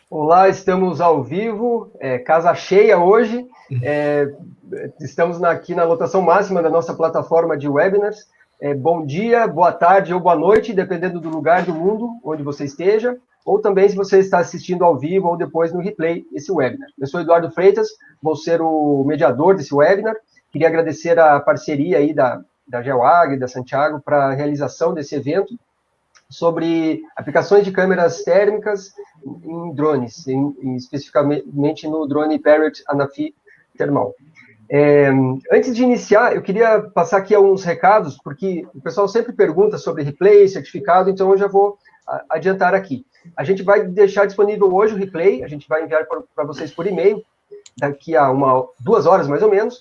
Olá, estamos ao vivo, casa cheia hoje. É, Estamos aqui na lotação máxima da nossa plataforma de webinars. Bom dia, boa tarde ou boa noite, dependendo do lugar do mundo onde você esteja, ou também se você está assistindo ao vivo ou depois no replay esse webinar. Eu sou Eduardo Freitas, vou ser o mediador desse webinar. Queria agradecer a parceria aí da GeoAg e da Santiago para a realização desse evento sobre aplicações de câmeras térmicas em drones, especificamente no drone Parrot Anafi Thermal. Antes de iniciar, eu queria passar aqui alguns recados, porque o pessoal sempre pergunta sobre replay, certificado, então eu já vou adiantar aqui. A gente vai deixar disponível hoje o replay, a gente vai enviar para vocês por e-mail, daqui a 2 horas mais ou menos.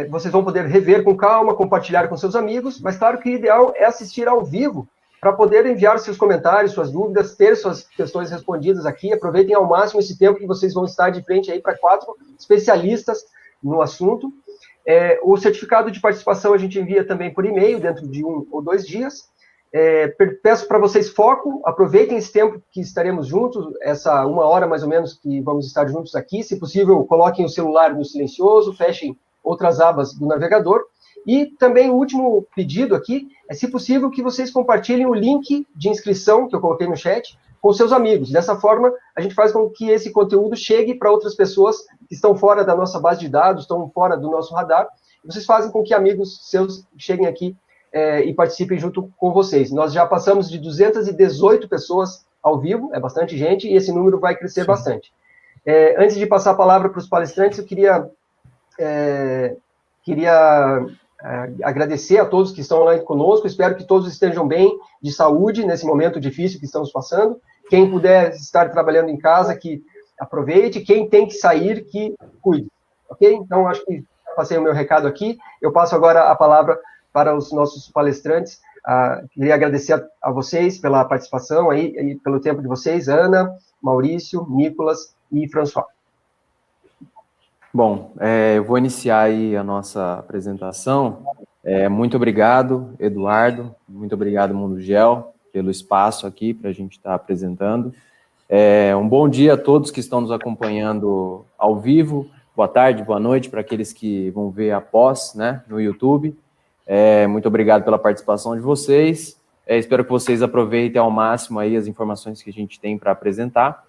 Vocês vão poder rever com calma, compartilhar com seus amigos, mas claro que o ideal é assistir ao vivo, para poder enviar seus comentários, suas dúvidas, ter suas questões respondidas aqui. Aproveitem ao máximo esse tempo que vocês vão estar de frente aí para 4 especialistas no assunto. O certificado de participação a gente envia também por e-mail, dentro de 1 ou 2 dias. Peço para vocês foco, aproveitem esse tempo que estaremos juntos, essa 1 hora mais ou menos que vamos estar juntos aqui. Se possível, coloquem o celular no silencioso, fechem outras abas do navegador. E também o último pedido aqui é, se possível, que vocês compartilhem o link de inscrição que eu coloquei no chat com seus amigos. Dessa forma, a gente faz com que esse conteúdo chegue para outras pessoas que estão fora da nossa base de dados, estão fora do nosso radar. Vocês fazem com que amigos seus cheguem aqui e participem junto com vocês. Nós já passamos de 218 pessoas ao vivo, é bastante gente, e esse número vai crescer bastante. Antes de passar a palavra para os palestrantes, eu queria agradecer a todos que estão lá conosco. Espero que todos estejam bem, de saúde, nesse momento difícil que estamos passando. Quem puder estar trabalhando em casa, que aproveite. Quem tem que sair, que cuide. Ok? Então, acho que passei o meu recado aqui. Eu passo agora a palavra para os nossos palestrantes. Queria agradecer a vocês pela participação aí, e pelo tempo de vocês, Ana, Maurício, Nicolas e François. Bom, eu vou iniciar aí a nossa apresentação. Muito obrigado, Eduardo, muito obrigado, Mundo Gel, pelo espaço aqui para a gente estar apresentando. Um bom dia a todos que estão nos acompanhando ao vivo, boa tarde, boa noite para aqueles que vão ver após, né, no YouTube. Muito obrigado pela participação de vocês. Espero que vocês aproveitem ao máximo aí as informações que a gente tem para apresentar.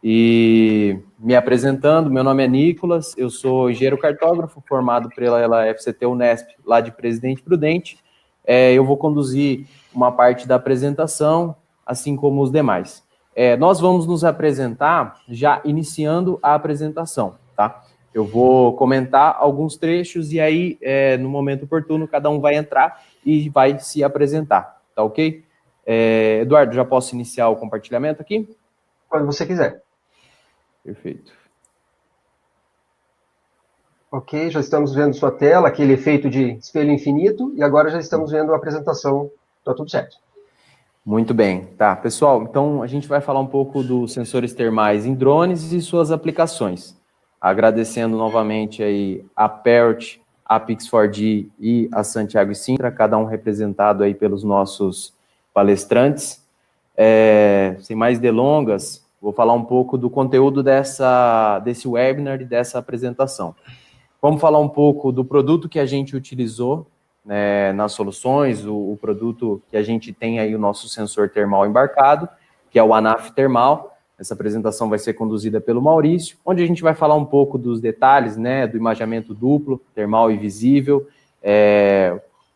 E me apresentando, meu nome é Nicolas, eu sou engenheiro cartógrafo formado pela FCT Unesp, lá de Presidente Prudente. Eu vou conduzir uma parte da apresentação, assim como os demais. Nós vamos nos apresentar já iniciando a apresentação, tá? Eu vou comentar alguns trechos e aí, no momento oportuno, cada um vai entrar e vai se apresentar, tá ok? Eduardo, já posso iniciar o compartilhamento aqui? Quando você quiser. Perfeito. Ok, já estamos vendo sua tela, aquele efeito de espelho infinito, e agora já estamos vendo a apresentação. Está tudo certo. Muito bem, tá. Pessoal, então a gente vai falar um pouco dos sensores termais em drones e suas aplicações. Agradecendo novamente aí a Parrot, a Pix4D e a Santiago e Sintra, cada um representado aí pelos nossos palestrantes. Sem mais delongas, vou falar um pouco do conteúdo desse webinar e dessa apresentação. Vamos falar um pouco do produto que a gente utilizou, né, nas soluções, o produto que a gente tem aí, o nosso sensor termal embarcado, que é o Anafi Thermal. Essa apresentação vai ser conduzida pelo Maurício, onde a gente vai falar um pouco dos detalhes, né, do imageamento duplo, termal e visível,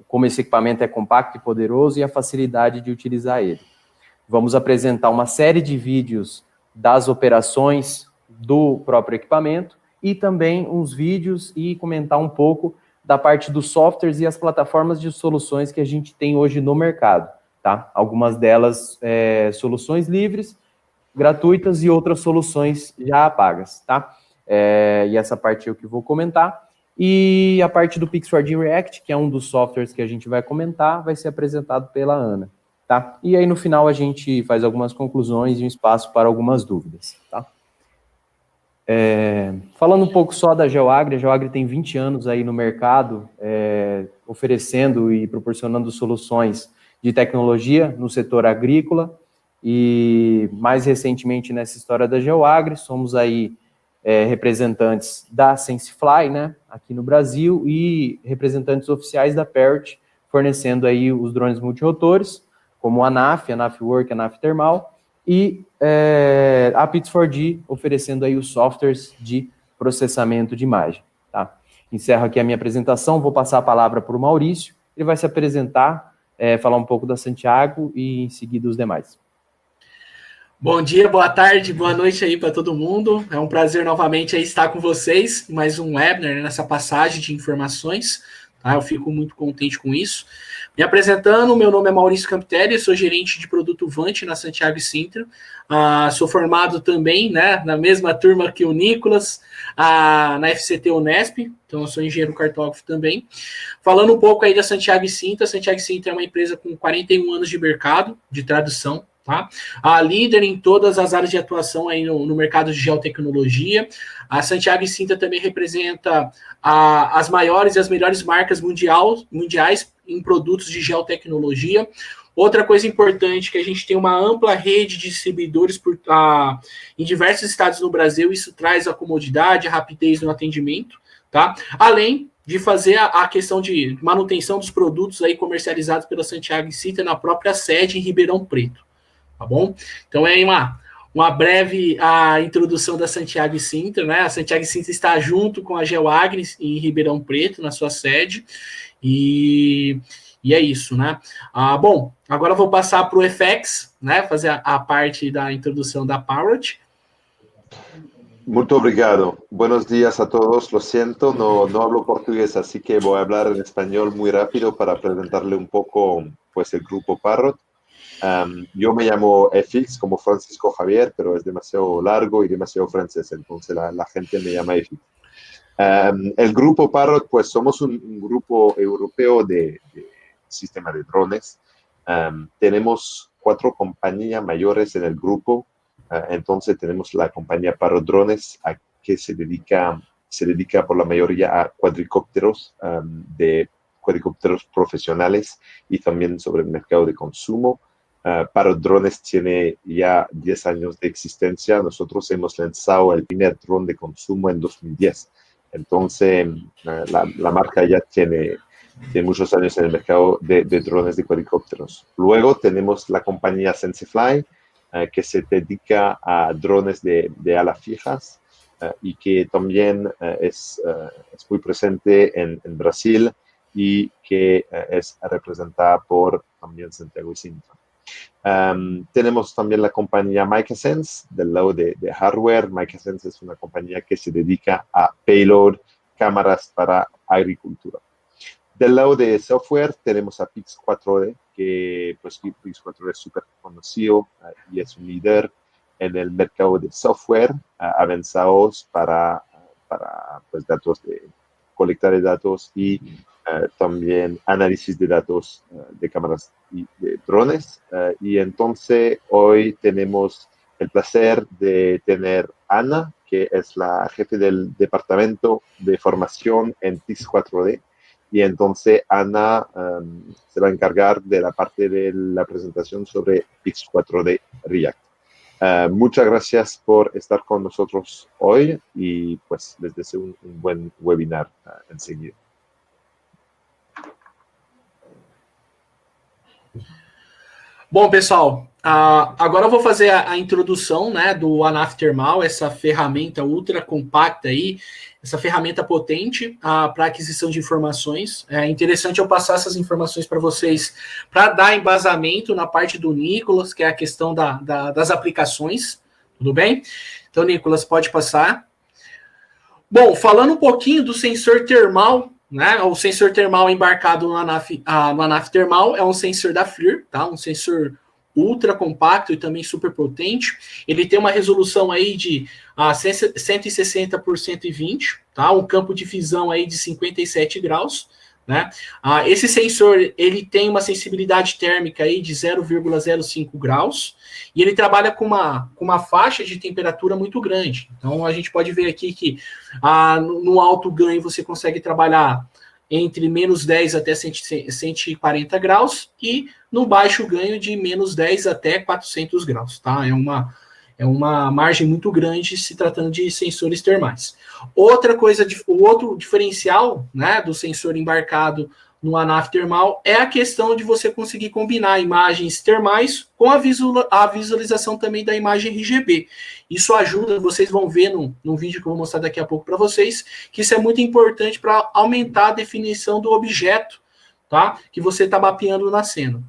como esse equipamento é compacto e poderoso e a facilidade de utilizar ele. Vamos apresentar uma série de vídeos das operações do próprio equipamento e também uns vídeos e comentar um pouco da parte dos softwares e as plataformas de soluções que a gente tem hoje no mercado, tá? Algumas delas soluções livres, gratuitas e outras soluções já pagas, tá? E essa parte eu que vou comentar. E a parte do Pix4D React, que é um dos softwares que a gente vai comentar, vai ser apresentado pela Ana. Tá? E aí, no final, a gente faz algumas conclusões e um espaço para algumas dúvidas. Tá? Falando um pouco só da GeoAgri, a GeoAgri tem 20 anos aí no mercado, oferecendo e proporcionando soluções de tecnologia no setor agrícola, e mais recentemente nessa história da GeoAgri, somos aí representantes da SenseFly, né, aqui no Brasil, e representantes oficiais da PERT, fornecendo aí os drones multirotores, como a ANAF Work, a ANAF Thermal, e a Pix4D oferecendo aí os softwares de processamento de imagem, tá? Encerro aqui a minha apresentação, vou passar a palavra para o Maurício, ele vai se apresentar, falar um pouco da Santiago e em seguida os demais. Bom dia, boa tarde, boa noite aí para todo mundo. É um prazer novamente aí estar com vocês, mais um webinar, né, nessa passagem de informações. Tá? Eu fico muito contente com isso. Me apresentando, meu nome é Maurício Campitelli, sou gerente de produto Vant na Santiago Sintra. Sou formado também, né, na mesma turma que o Nicolas, na FCT Unesp, então eu sou engenheiro cartógrafo também. Falando um pouco aí da Santiago Sintra, a Santiago Sintra é uma empresa com 41 anos de mercado, de tradução, tá? A líder em todas as áreas de atuação aí no mercado de geotecnologia. A Santiago Sintra também representa as maiores e as melhores marcas mundiais em produtos de geotecnologia. Outra coisa importante, que a gente tem uma ampla rede de distribuidores em diversos estados no Brasil, isso traz a comodidade, a rapidez no atendimento, tá? Além de fazer a questão de manutenção dos produtos aí comercializados pela Santiago Sintra na própria sede em Ribeirão Preto. Tá bom? Então é uma breve introdução da Santiago Sintra, né? A Santiago Sintra está junto com a GeoAgri em Ribeirão Preto, na sua sede, e é isso, né? Bom, agora eu vou passar para o FX, né? Fazer a parte da introdução da Parrot. Muito obrigado. Buenos días a todos. Lo siento, no hablo portugués, así que voy a hablar en español muy rápido para presentarle un poco, pues, el grupo Parrot. Yo me llamo FX como Francisco Javier, pero es demasiado largo y demasiado francés, entonces la gente me llama FX. El grupo Parrot, pues somos un grupo europeo de sistema de drones. Tenemos 4 compañías mayores en el grupo. Entonces tenemos la compañía Parrot Drones, que se dedica por la mayoría a cuadricópteros, de cuadricópteros profesionales y también sobre el mercado de consumo. Parrot Drones tiene ya 10 años de existencia. Nosotros hemos lanzado el primer dron de consumo en 2010. Entonces, la marca ya tiene muchos años en el mercado de drones de cuadricópteros. Luego tenemos la compañía SenseFly, que se dedica a drones de alas fijas y que también es muy presente en Brasil y que es representada por también Santiago Sintra. Tenemos también la compañía MicaSense del lado de hardware. MicaSense es una compañía que se dedica a payload, cámaras para agricultura. Del lado de software tenemos a Pix4D, que pues Pix4D es súper conocido y es un líder en el mercado de software avanzados para pues, datos colectar de datos y también análisis de datos de cámaras y de drones. Y entonces hoy tenemos el placer de tener a Ana, que es la jefe del departamento de formación en Pix4D. Y entonces Ana se va a encargar de la parte de la presentación sobre Pix4D React. Muchas gracias por estar con nosotros hoy y pues les deseo un buen webinar enseguida. Bom, pessoal, agora eu vou fazer a introdução, né, do ANAF Thermal, essa ferramenta ultra compacta aí, essa ferramenta potente para aquisição de informações. É interessante eu passar essas informações para vocês para dar embasamento na parte do Nicolas, que é a questão das aplicações, tudo bem? Então, Nicolas, pode passar. Bom, falando um pouquinho do sensor termal, né? O sensor termal embarcado no ANAF Thermal é um sensor da FLIR, tá? Um sensor ultra compacto e também super potente. Ele tem uma resolução aí de 160 por 120, tá? Um campo de visão aí de 57 graus, né? Esse sensor ele tem uma sensibilidade térmica aí de 0,05 graus e ele trabalha com uma faixa de temperatura muito grande. Então a gente pode ver aqui que no alto ganho você consegue trabalhar entre menos 10 até 140 graus e no baixo ganho de menos 10 até 400 graus, tá? É uma margem muito grande se tratando de sensores termais. Outra coisa, o outro diferencial, né, do sensor embarcado no ANAF termal é a questão de você conseguir combinar imagens termais com a visualização também da imagem RGB. Isso ajuda, vocês vão ver no vídeo que eu vou mostrar daqui a pouco para vocês, que isso é muito importante para aumentar a definição do objeto, tá, que você está mapeando na cena.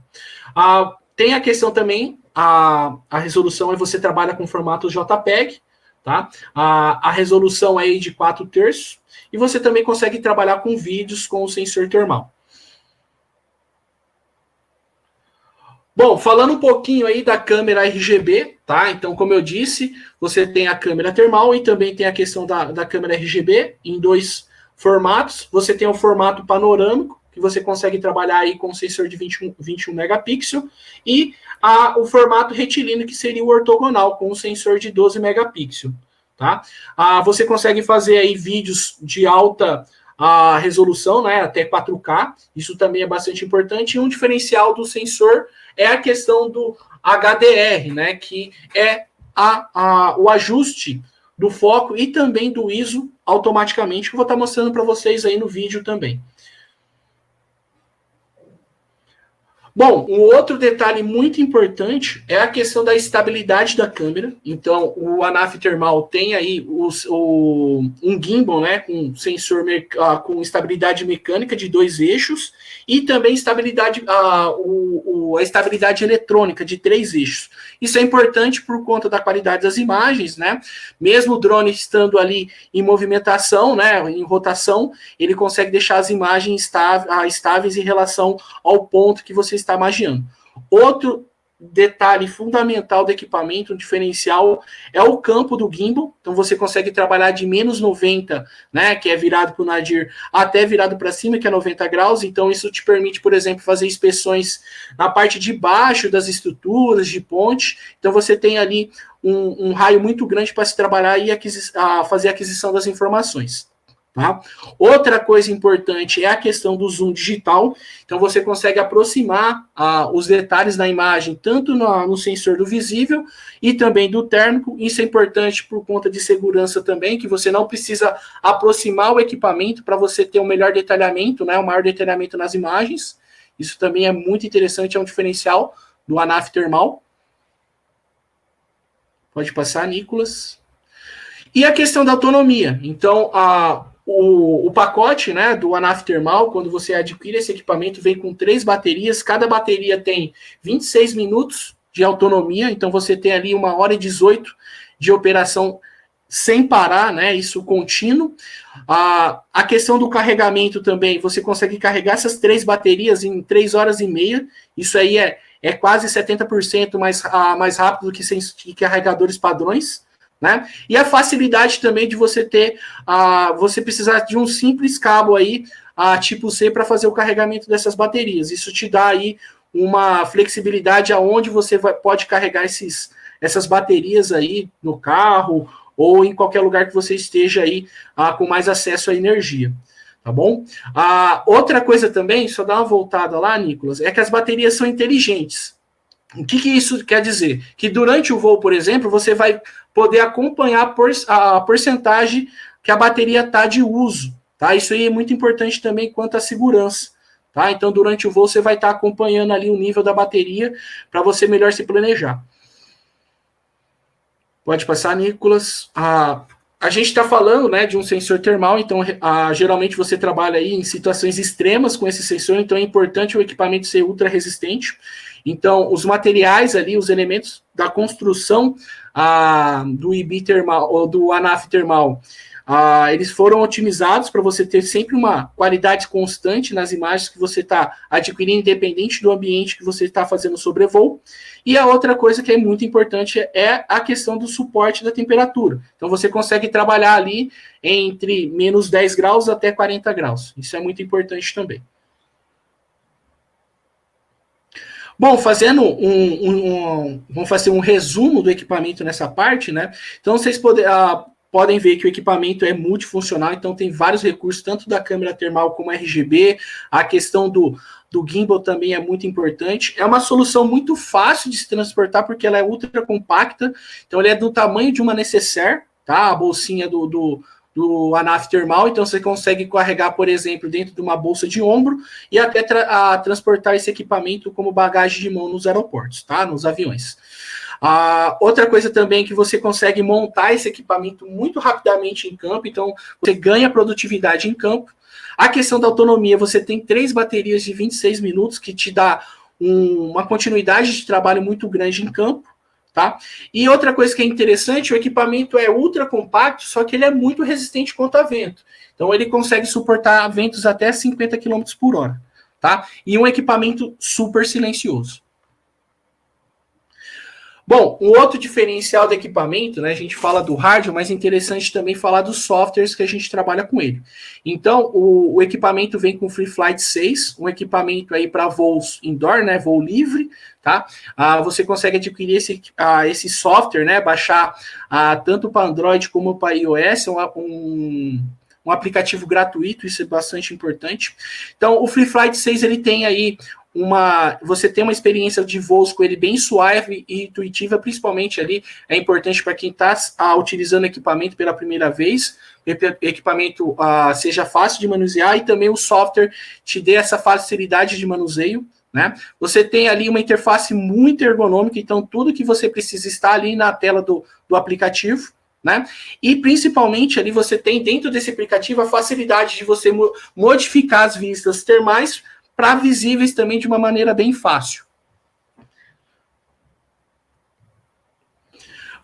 Tem a questão também, a resolução é você trabalha com formato JPEG, tá? A resolução é de 4/3, e você também consegue trabalhar com vídeos com o sensor termal. Bom, falando um pouquinho aí da câmera RGB, tá? Então, como eu disse, você tem a câmera termal e também tem a questão da câmera RGB em 2 formatos. Você tem o formato panorâmico, que você consegue trabalhar aí com sensor de 21 megapixels, e o formato retilíneo, que seria o ortogonal, com um sensor de 12 megapixels, tá? Você consegue fazer aí vídeos de alta resolução, né, até 4K, isso também é bastante importante, e um diferencial do sensor é a questão do HDR, né, que é o ajuste do foco e também do ISO automaticamente, que eu vou estar mostrando para vocês aí no vídeo também. Bom, um outro detalhe muito importante é a questão da estabilidade da câmera. Então, o ANAF termal tem aí um gimbal, né, com sensor com estabilidade mecânica de 2 eixos e também a estabilidade eletrônica de 3 eixos. Isso é importante por conta da qualidade das imagens, né? Mesmo o drone estando ali em movimentação, né, em rotação, ele consegue deixar as imagens estáveis em relação ao ponto que você está imaginando. Outro detalhe fundamental do equipamento, um diferencial, é o campo do gimbal. Então você consegue trabalhar de menos 90, né, que é virado para o nadir, até virado para cima, que é 90 graus. Então isso te permite, por exemplo, fazer inspeções na parte de baixo das estruturas de ponte. Então você tem ali um raio muito grande para se trabalhar e fazer a aquisição das informações. Tá? Outra coisa importante é a questão do zoom digital. Então você consegue aproximar os detalhes da imagem, tanto no sensor do visível e também do térmico. Isso é importante por conta de segurança também, que você não precisa aproximar o equipamento para você ter um melhor detalhamento, né, um maior detalhamento nas imagens. Isso também é muito interessante, é um diferencial do ANAF termal. Pode passar, Nicolas. E a questão da autonomia. Então, o pacote, né, do ANAF termal, quando você adquire esse equipamento, vem com 3 baterias. Cada bateria tem 26 minutos de autonomia. Então, você tem ali 1h18 de operação sem parar, né, isso contínuo. A questão do carregamento também, você consegue carregar essas 3 baterias em 3 horas e meia. Isso aí é quase 70% mais rápido que carregadores padrões. Né? E a facilidade também de você ter, você precisar de um simples cabo aí, tipo C, para fazer o carregamento dessas baterias. Isso te dá aí uma flexibilidade aonde você pode carregar essas baterias aí no carro ou em qualquer lugar que você esteja aí com mais acesso à energia. Tá bom? Outra coisa também, só dar uma voltada lá, Nicolas, é que as baterias são inteligentes. O que isso quer dizer? Que durante o voo, por exemplo, você vai poder acompanhar a porcentagem que a bateria está de uso. Tá? Isso aí é muito importante também quanto à segurança. Tá? Então, durante o voo, você vai estar acompanhando ali o nível da bateria para você melhor se planejar. Pode passar, Nicolas. A gente está falando, né, de um sensor termal, então geralmente você trabalha aí em situações extremas com esse sensor, então é importante o equipamento ser ultra resistente. Então, os materiais ali, os elementos da construção do IB termal, ou do ANAF termal, eles foram otimizados para você ter sempre uma qualidade constante nas imagens que você está adquirindo, independente do ambiente que você está fazendo sobrevoo. E a outra coisa que é muito importante é a questão do suporte da temperatura. Então, você consegue trabalhar ali entre menos 10 graus até 40 graus. Isso é muito importante também. Bom, fazendo vamos fazer um resumo do equipamento nessa parte, né? Então, vocês podem ver que o equipamento é multifuncional, então tem vários recursos, tanto da câmera termal como RGB, a questão do do gimbal também é muito importante. É uma solução muito fácil de se transportar, porque ela é ultra compacta, então ele é do tamanho de uma necessaire, tá? A bolsinha do ANAF termal, então você consegue carregar, por exemplo, dentro de uma bolsa de ombro e até transportar esse equipamento como bagagem de mão nos aeroportos, tá? Nos aviões. Outra coisa também é que você consegue montar esse equipamento muito rapidamente em campo, então você ganha produtividade em campo. A questão da autonomia, você tem 3 baterias de 26 minutos, que te dá uma continuidade de trabalho muito grande em campo, tá? E outra coisa que é interessante, o equipamento é ultra compacto, só que ele é muito resistente contra vento. Então ele consegue suportar ventos até 50 km por hora, tá? E um equipamento super silencioso. Bom, um outro diferencial do equipamento, né? A gente fala do hardware, mas é interessante também falar dos softwares que a gente trabalha com ele. Então, o equipamento vem com Free Flight 6, um equipamento aí para voos indoor, né? Voo livre, tá? Você consegue adquirir esse software, né? Baixar tanto para Android como para iOS, um aplicativo gratuito, isso é bastante importante. Então, o Free Flight 6, ele tem aí você tem uma experiência de voos com ele bem suave e intuitiva, principalmente ali, é importante para quem está utilizando o equipamento pela primeira vez, o equipamento seja fácil de manusear e também o software te dê essa facilidade de manuseio, né? Você tem ali uma interface muito ergonômica, então tudo que você precisa está ali na tela do aplicativo, né? E principalmente ali você tem dentro desse aplicativo a facilidade de você modificar as vistas termais para visíveis também de uma maneira bem fácil.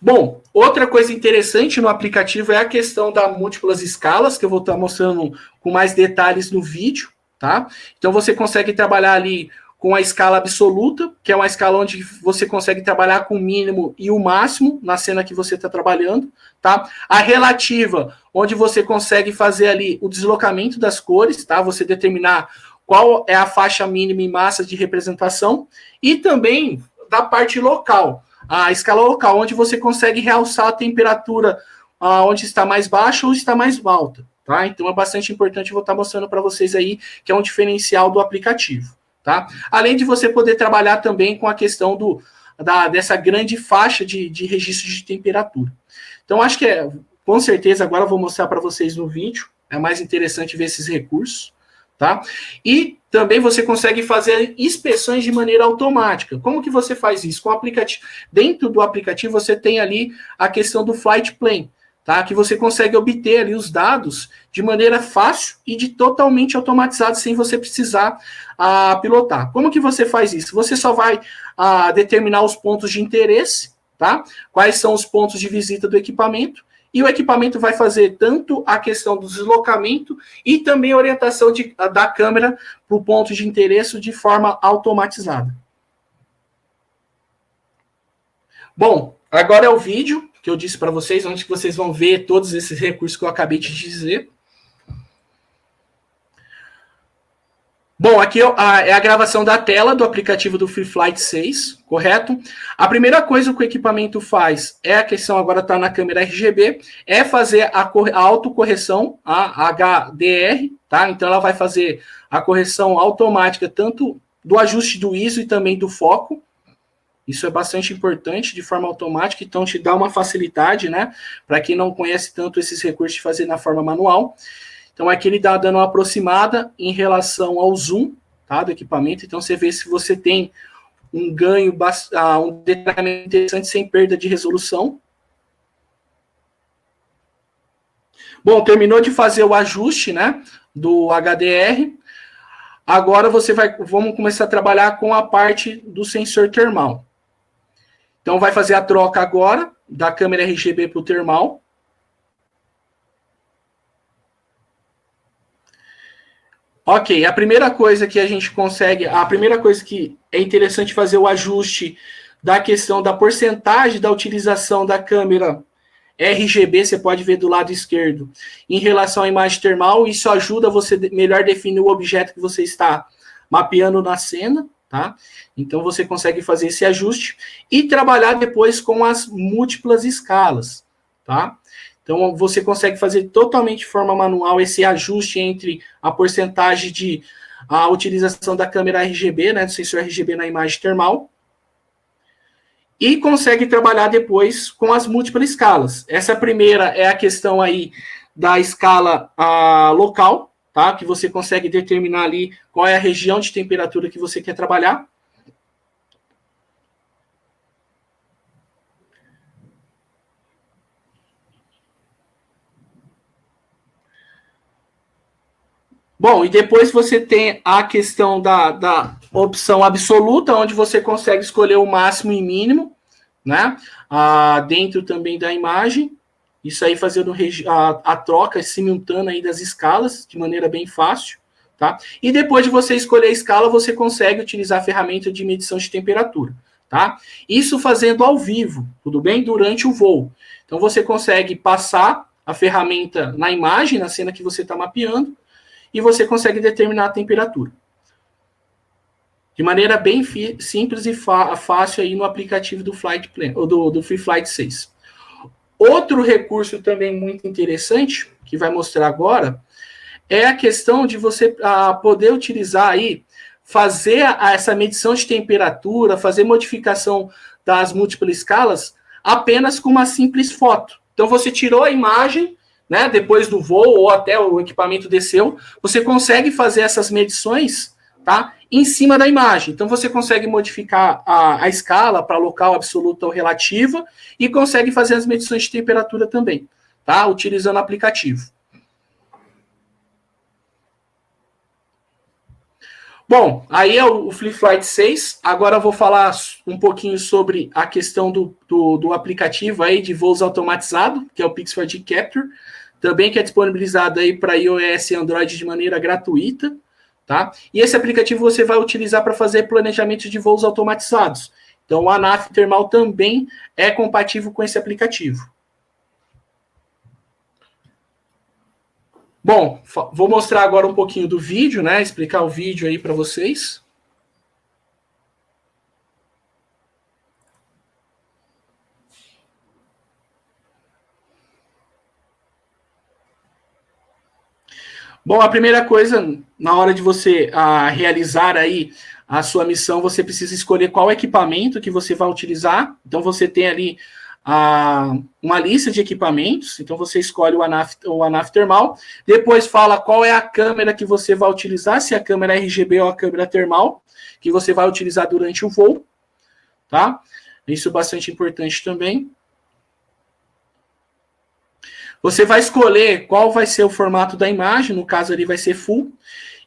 Bom, outra coisa interessante no aplicativo é a questão das múltiplas escalas, que eu vou estar mostrando com mais detalhes no vídeo, tá? Então você consegue trabalhar ali com a escala absoluta, que é uma escala onde você consegue trabalhar com o mínimo e o máximo na cena que você está trabalhando, tá? A relativa, onde você consegue fazer ali o deslocamento das cores, tá? Você determinar qual é a faixa mínima e massa de representação, e também da parte local, a escala local, onde você consegue realçar a temperatura onde está mais baixa ou está mais alta, tá? Então é bastante importante, eu vou estar mostrando para vocês aí, que é um diferencial do aplicativo, tá? Além de você poder trabalhar também com a questão dessa grande faixa de registro de temperatura. Então acho que com certeza, agora eu vou mostrar para vocês no vídeo, é mais interessante ver esses recursos, tá? E também você consegue fazer inspeções de maneira automática. Como que você faz isso? Com o aplicativo. Dentro do aplicativo você tem ali a questão do Flight Plan, tá? Que você consegue obter ali os dados de maneira fácil e totalmente automatizada, sem você precisar pilotar. Como que você faz isso? Você só vai determinar os pontos de interesse, tá? Quais são os pontos de visita do equipamento, e o equipamento vai fazer tanto a questão do deslocamento e também a orientação da câmera para o ponto de interesse de forma automatizada. Bom, agora é o vídeo que eu disse para vocês, onde vocês vão ver todos esses recursos que eu acabei de dizer. Bom, aqui é a gravação da tela do aplicativo do Free Flight 6, correto? A primeira coisa que o equipamento faz, a questão agora está na câmera RGB, é fazer a autocorreção, a HDR, tá? Então ela vai fazer a correção automática, tanto do ajuste do ISO e também do foco. Isso é bastante importante, de forma automática, então te dá uma facilidade, né? Para quem não conhece tanto esses recursos de fazer na forma manual. Então, aqui ele dá dando uma aproximada em relação ao zoom, tá, do equipamento. Então, você vê se você tem um ganho, um detalhamento interessante sem perda de resolução. Bom, terminou de fazer o ajuste, né, do HDR. Agora vamos começar a trabalhar com a parte do sensor termal. Então, vai fazer a troca agora da câmera RGB para o termal. Ok, a primeira coisa que a gente consegue, a primeira coisa que é interessante fazer o ajuste da questão da porcentagem da utilização da câmera RGB, você pode ver do lado esquerdo, em relação à imagem termal. Isso ajuda você melhor definir o objeto que você está mapeando na cena, tá? Então você consegue fazer esse ajuste e trabalhar depois com as múltiplas escalas, tá? Então, você consegue fazer totalmente de forma manual esse ajuste entre a porcentagem de a utilização da câmera RGB, né, do sensor RGB na imagem termal, e consegue trabalhar depois com as múltiplas escalas. Essa primeira é a questão aí da escala local, tá? Que você consegue determinar ali qual é a região de temperatura que você quer trabalhar. Bom, e depois você tem a questão da opção absoluta, onde você consegue escolher o máximo e mínimo, né? Dentro também da imagem. Isso aí fazendo a troca simultânea aí das escalas, de maneira bem fácil, tá? E depois de você escolher a escala, você consegue utilizar a ferramenta de medição de temperatura, tá? Isso fazendo ao vivo, tudo bem? Durante o voo. Então, você consegue passar a ferramenta na imagem, na cena que você está mapeando, e você consegue determinar a temperatura. De maneira bem simples e fácil aí no aplicativo do Flight Plan, ou do Free Flight 6. Outro recurso também muito interessante, que vai mostrar agora, é a questão de você poder utilizar aí, fazer essa medição de temperatura, fazer modificação das múltiplas escalas, apenas com uma simples foto. Então, você tirou a imagem, né, depois do voo, ou até o equipamento desceu, você consegue fazer essas medições, tá, em cima da imagem. Então, você consegue modificar a escala para local, absoluta ou relativa, e consegue fazer as medições de temperatura também, tá, utilizando o aplicativo. Bom, aí é o Free Flight 6. Agora eu vou falar um pouquinho sobre a questão do aplicativo aí de voos automatizado, que é o Pix4D Capture, também que é disponibilizado aí para iOS e Android de maneira gratuita, tá? E esse aplicativo você vai utilizar para fazer planejamento de voos automatizados. Então, o ANAF Termal também é compatível com esse aplicativo. Bom, vou mostrar agora um pouquinho do vídeo, né? Explicar o vídeo aí para vocês. Bom, a primeira coisa, na hora de você realizar aí a sua missão, você precisa escolher qual equipamento que você vai utilizar. Então, você tem ali uma lista de equipamentos. Então, você escolhe o ANAF termal. Depois fala qual é a câmera que você vai utilizar, se é a câmera RGB ou a câmera termal, que você vai utilizar durante o voo. Tá? Isso é bastante importante também. Você vai escolher qual vai ser o formato da imagem, no caso ali vai ser full,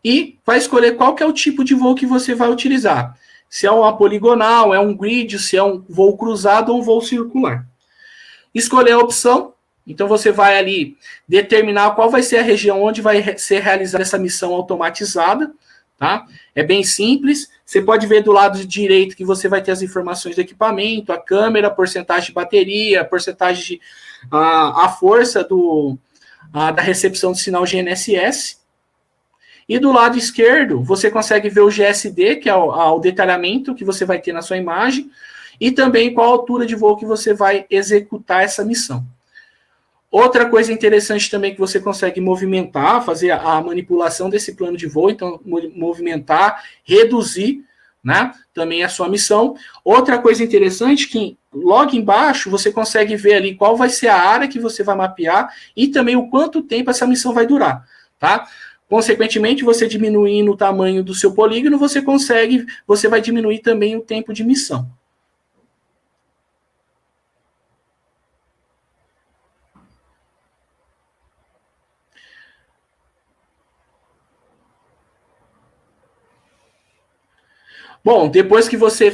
e vai escolher qual que é o tipo de voo que você vai utilizar. Se é uma poligonal, é um grid, se é um voo cruzado ou um voo circular. Escolher a opção, então você vai ali determinar qual vai ser a região onde vai ser realizada essa missão automatizada, tá? É bem simples, você pode ver do lado direito que você vai ter as informações do equipamento, a câmera, a porcentagem de bateria, a porcentagem de a força da recepção do sinal GNSS. E do lado esquerdo, você consegue ver o GSD, que é o detalhamento que você vai ter na sua imagem, e também qual a altura de voo que você vai executar essa missão. Outra coisa interessante também que você consegue movimentar, fazer a manipulação desse plano de voo, então movimentar, reduzir, né, também a sua missão. Outra coisa interessante que logo embaixo você consegue ver ali qual vai ser a área que você vai mapear e também o quanto tempo essa missão vai durar, tá? Consequentemente, você diminuindo o tamanho do seu polígono, você vai diminuir também o tempo de missão. Bom, depois que você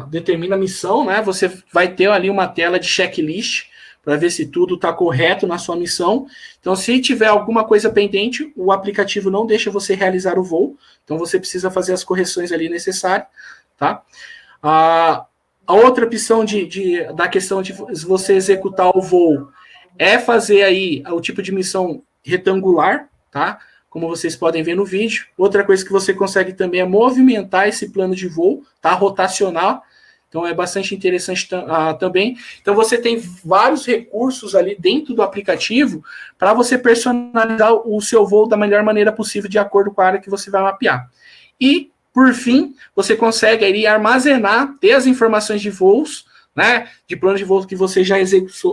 determina a missão, né, você vai ter ali uma tela de checklist para ver se tudo está correto na sua missão. Então, se tiver alguma coisa pendente, o aplicativo não deixa você realizar o voo. Então, você precisa fazer as correções ali necessárias, tá? A outra opção da questão de você executar o voo é fazer aí o tipo de missão retangular, tá? Como vocês podem ver no vídeo. Outra coisa que você consegue também é movimentar esse plano de voo, tá? Rotacionar, Então, é bastante interessante também. Então, você tem vários recursos ali dentro do aplicativo para você personalizar o seu voo da melhor maneira possível, de acordo com a área que você vai mapear. E, por fim, você consegue aí armazenar, ter as informações de voos, né, de plano de voo que você já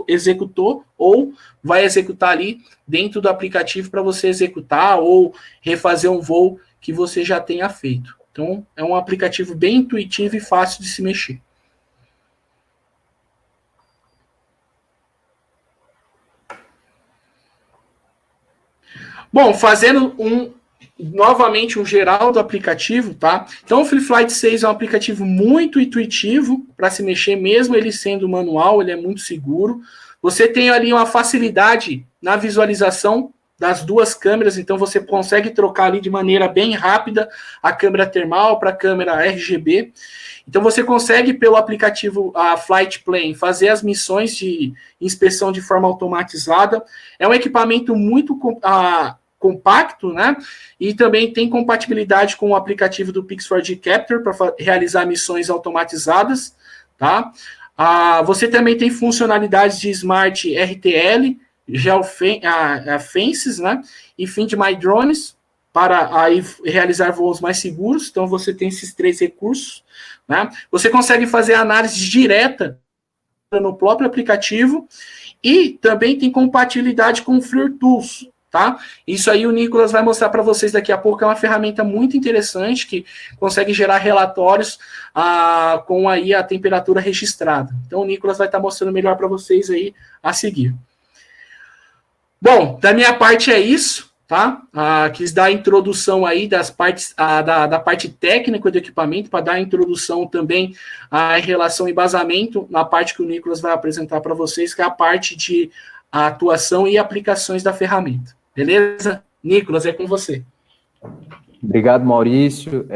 executou ou vai executar ali dentro do aplicativo para você executar ou refazer um voo que você já tenha feito. Então, é um aplicativo bem intuitivo e fácil de se mexer. Bom, fazendo novamente um geral do aplicativo, tá? Então, o Free Flight 6 é um aplicativo muito intuitivo para se mexer, mesmo ele sendo manual, ele é muito seguro. Você tem ali uma facilidade na visualização das duas câmeras, então você consegue trocar ali de maneira bem rápida a câmera termal para a câmera RGB. Então você consegue, pelo aplicativo Flight Plane, fazer as missões de inspeção de forma automatizada. É um equipamento muito compacto, né? E também tem compatibilidade com o aplicativo do Pix4D Capture para realizar missões automatizadas, tá? Você também tem funcionalidades de Smart RTL, Geofences, né? E Find My Drones para aí realizar voos mais seguros. Então você tem esses 3 recursos, né? Você consegue fazer análise direta no próprio aplicativo e também tem compatibilidade com o FLIR-Tools, tá? Isso aí o Nicolas vai mostrar para vocês daqui a pouco. É uma ferramenta muito interessante que consegue gerar relatórios com aí a temperatura registrada. Então o Nicolas vai estar mostrando melhor para vocês aí a seguir. Bom, da minha parte é isso, tá? Quis dar a introdução aí das partes, da parte técnica do equipamento, para dar a introdução também em relação ao embasamento, na parte que o Nicolas vai apresentar para vocês, que é a parte de atuação e aplicações da ferramenta. Beleza? Nicolas, é com você. Obrigado, Maurício.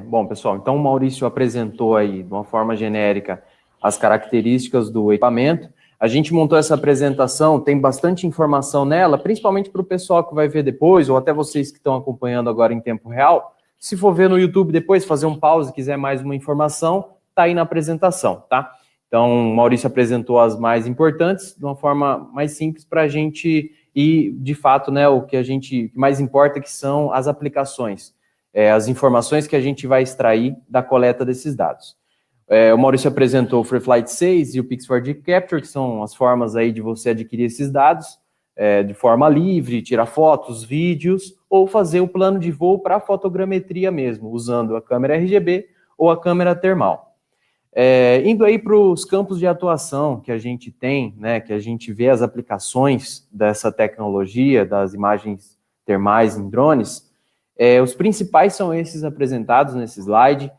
Bom, pessoal, então o Maurício apresentou aí, de uma forma genérica, as características do equipamento. A gente montou essa apresentação, tem bastante informação nela, principalmente para o pessoal que vai ver depois, ou até vocês que estão acompanhando agora em tempo real. Se for ver no YouTube depois, fazer um pause, quiser mais uma informação, está aí na apresentação, tá? Então, o Maurício apresentou as mais importantes, de uma forma mais simples para a gente ir, de fato, né, o que mais importa, que são as aplicações, as informações que a gente vai extrair da coleta desses dados. O Maurício apresentou o Free Flight 6 e o Pix4D Capture, que são as formas aí de você adquirir esses dados de forma livre, tirar fotos, vídeos, ou fazer o plano de voo para fotogrametria mesmo, usando a câmera RGB ou a câmera termal. Indo aí para os campos de atuação que a gente tem, né, que a gente vê as aplicações dessa tecnologia, das imagens termais em drones, os principais são esses apresentados nesse slide.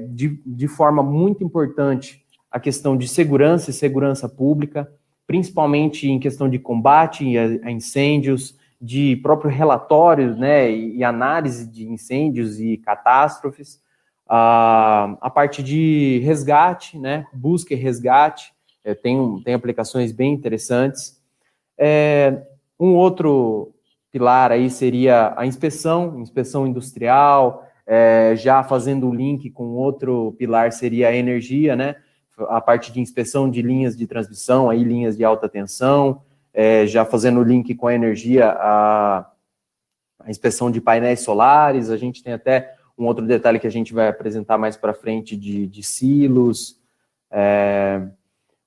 De forma muito importante, a questão de segurança e segurança pública, principalmente em questão de combate a incêndios, de próprio relatório, né, e análise de incêndios e catástrofes, a parte de resgate, né, busca e resgate, tem aplicações bem interessantes. Um outro pilar aí seria a inspeção industrial. Já fazendo o link com outro pilar seria a energia, né? A parte de inspeção de linhas de transmissão, aí linhas de alta tensão, já fazendo o link com a energia, a inspeção de painéis solares. A gente tem até um outro detalhe que a gente vai apresentar mais para frente de silos.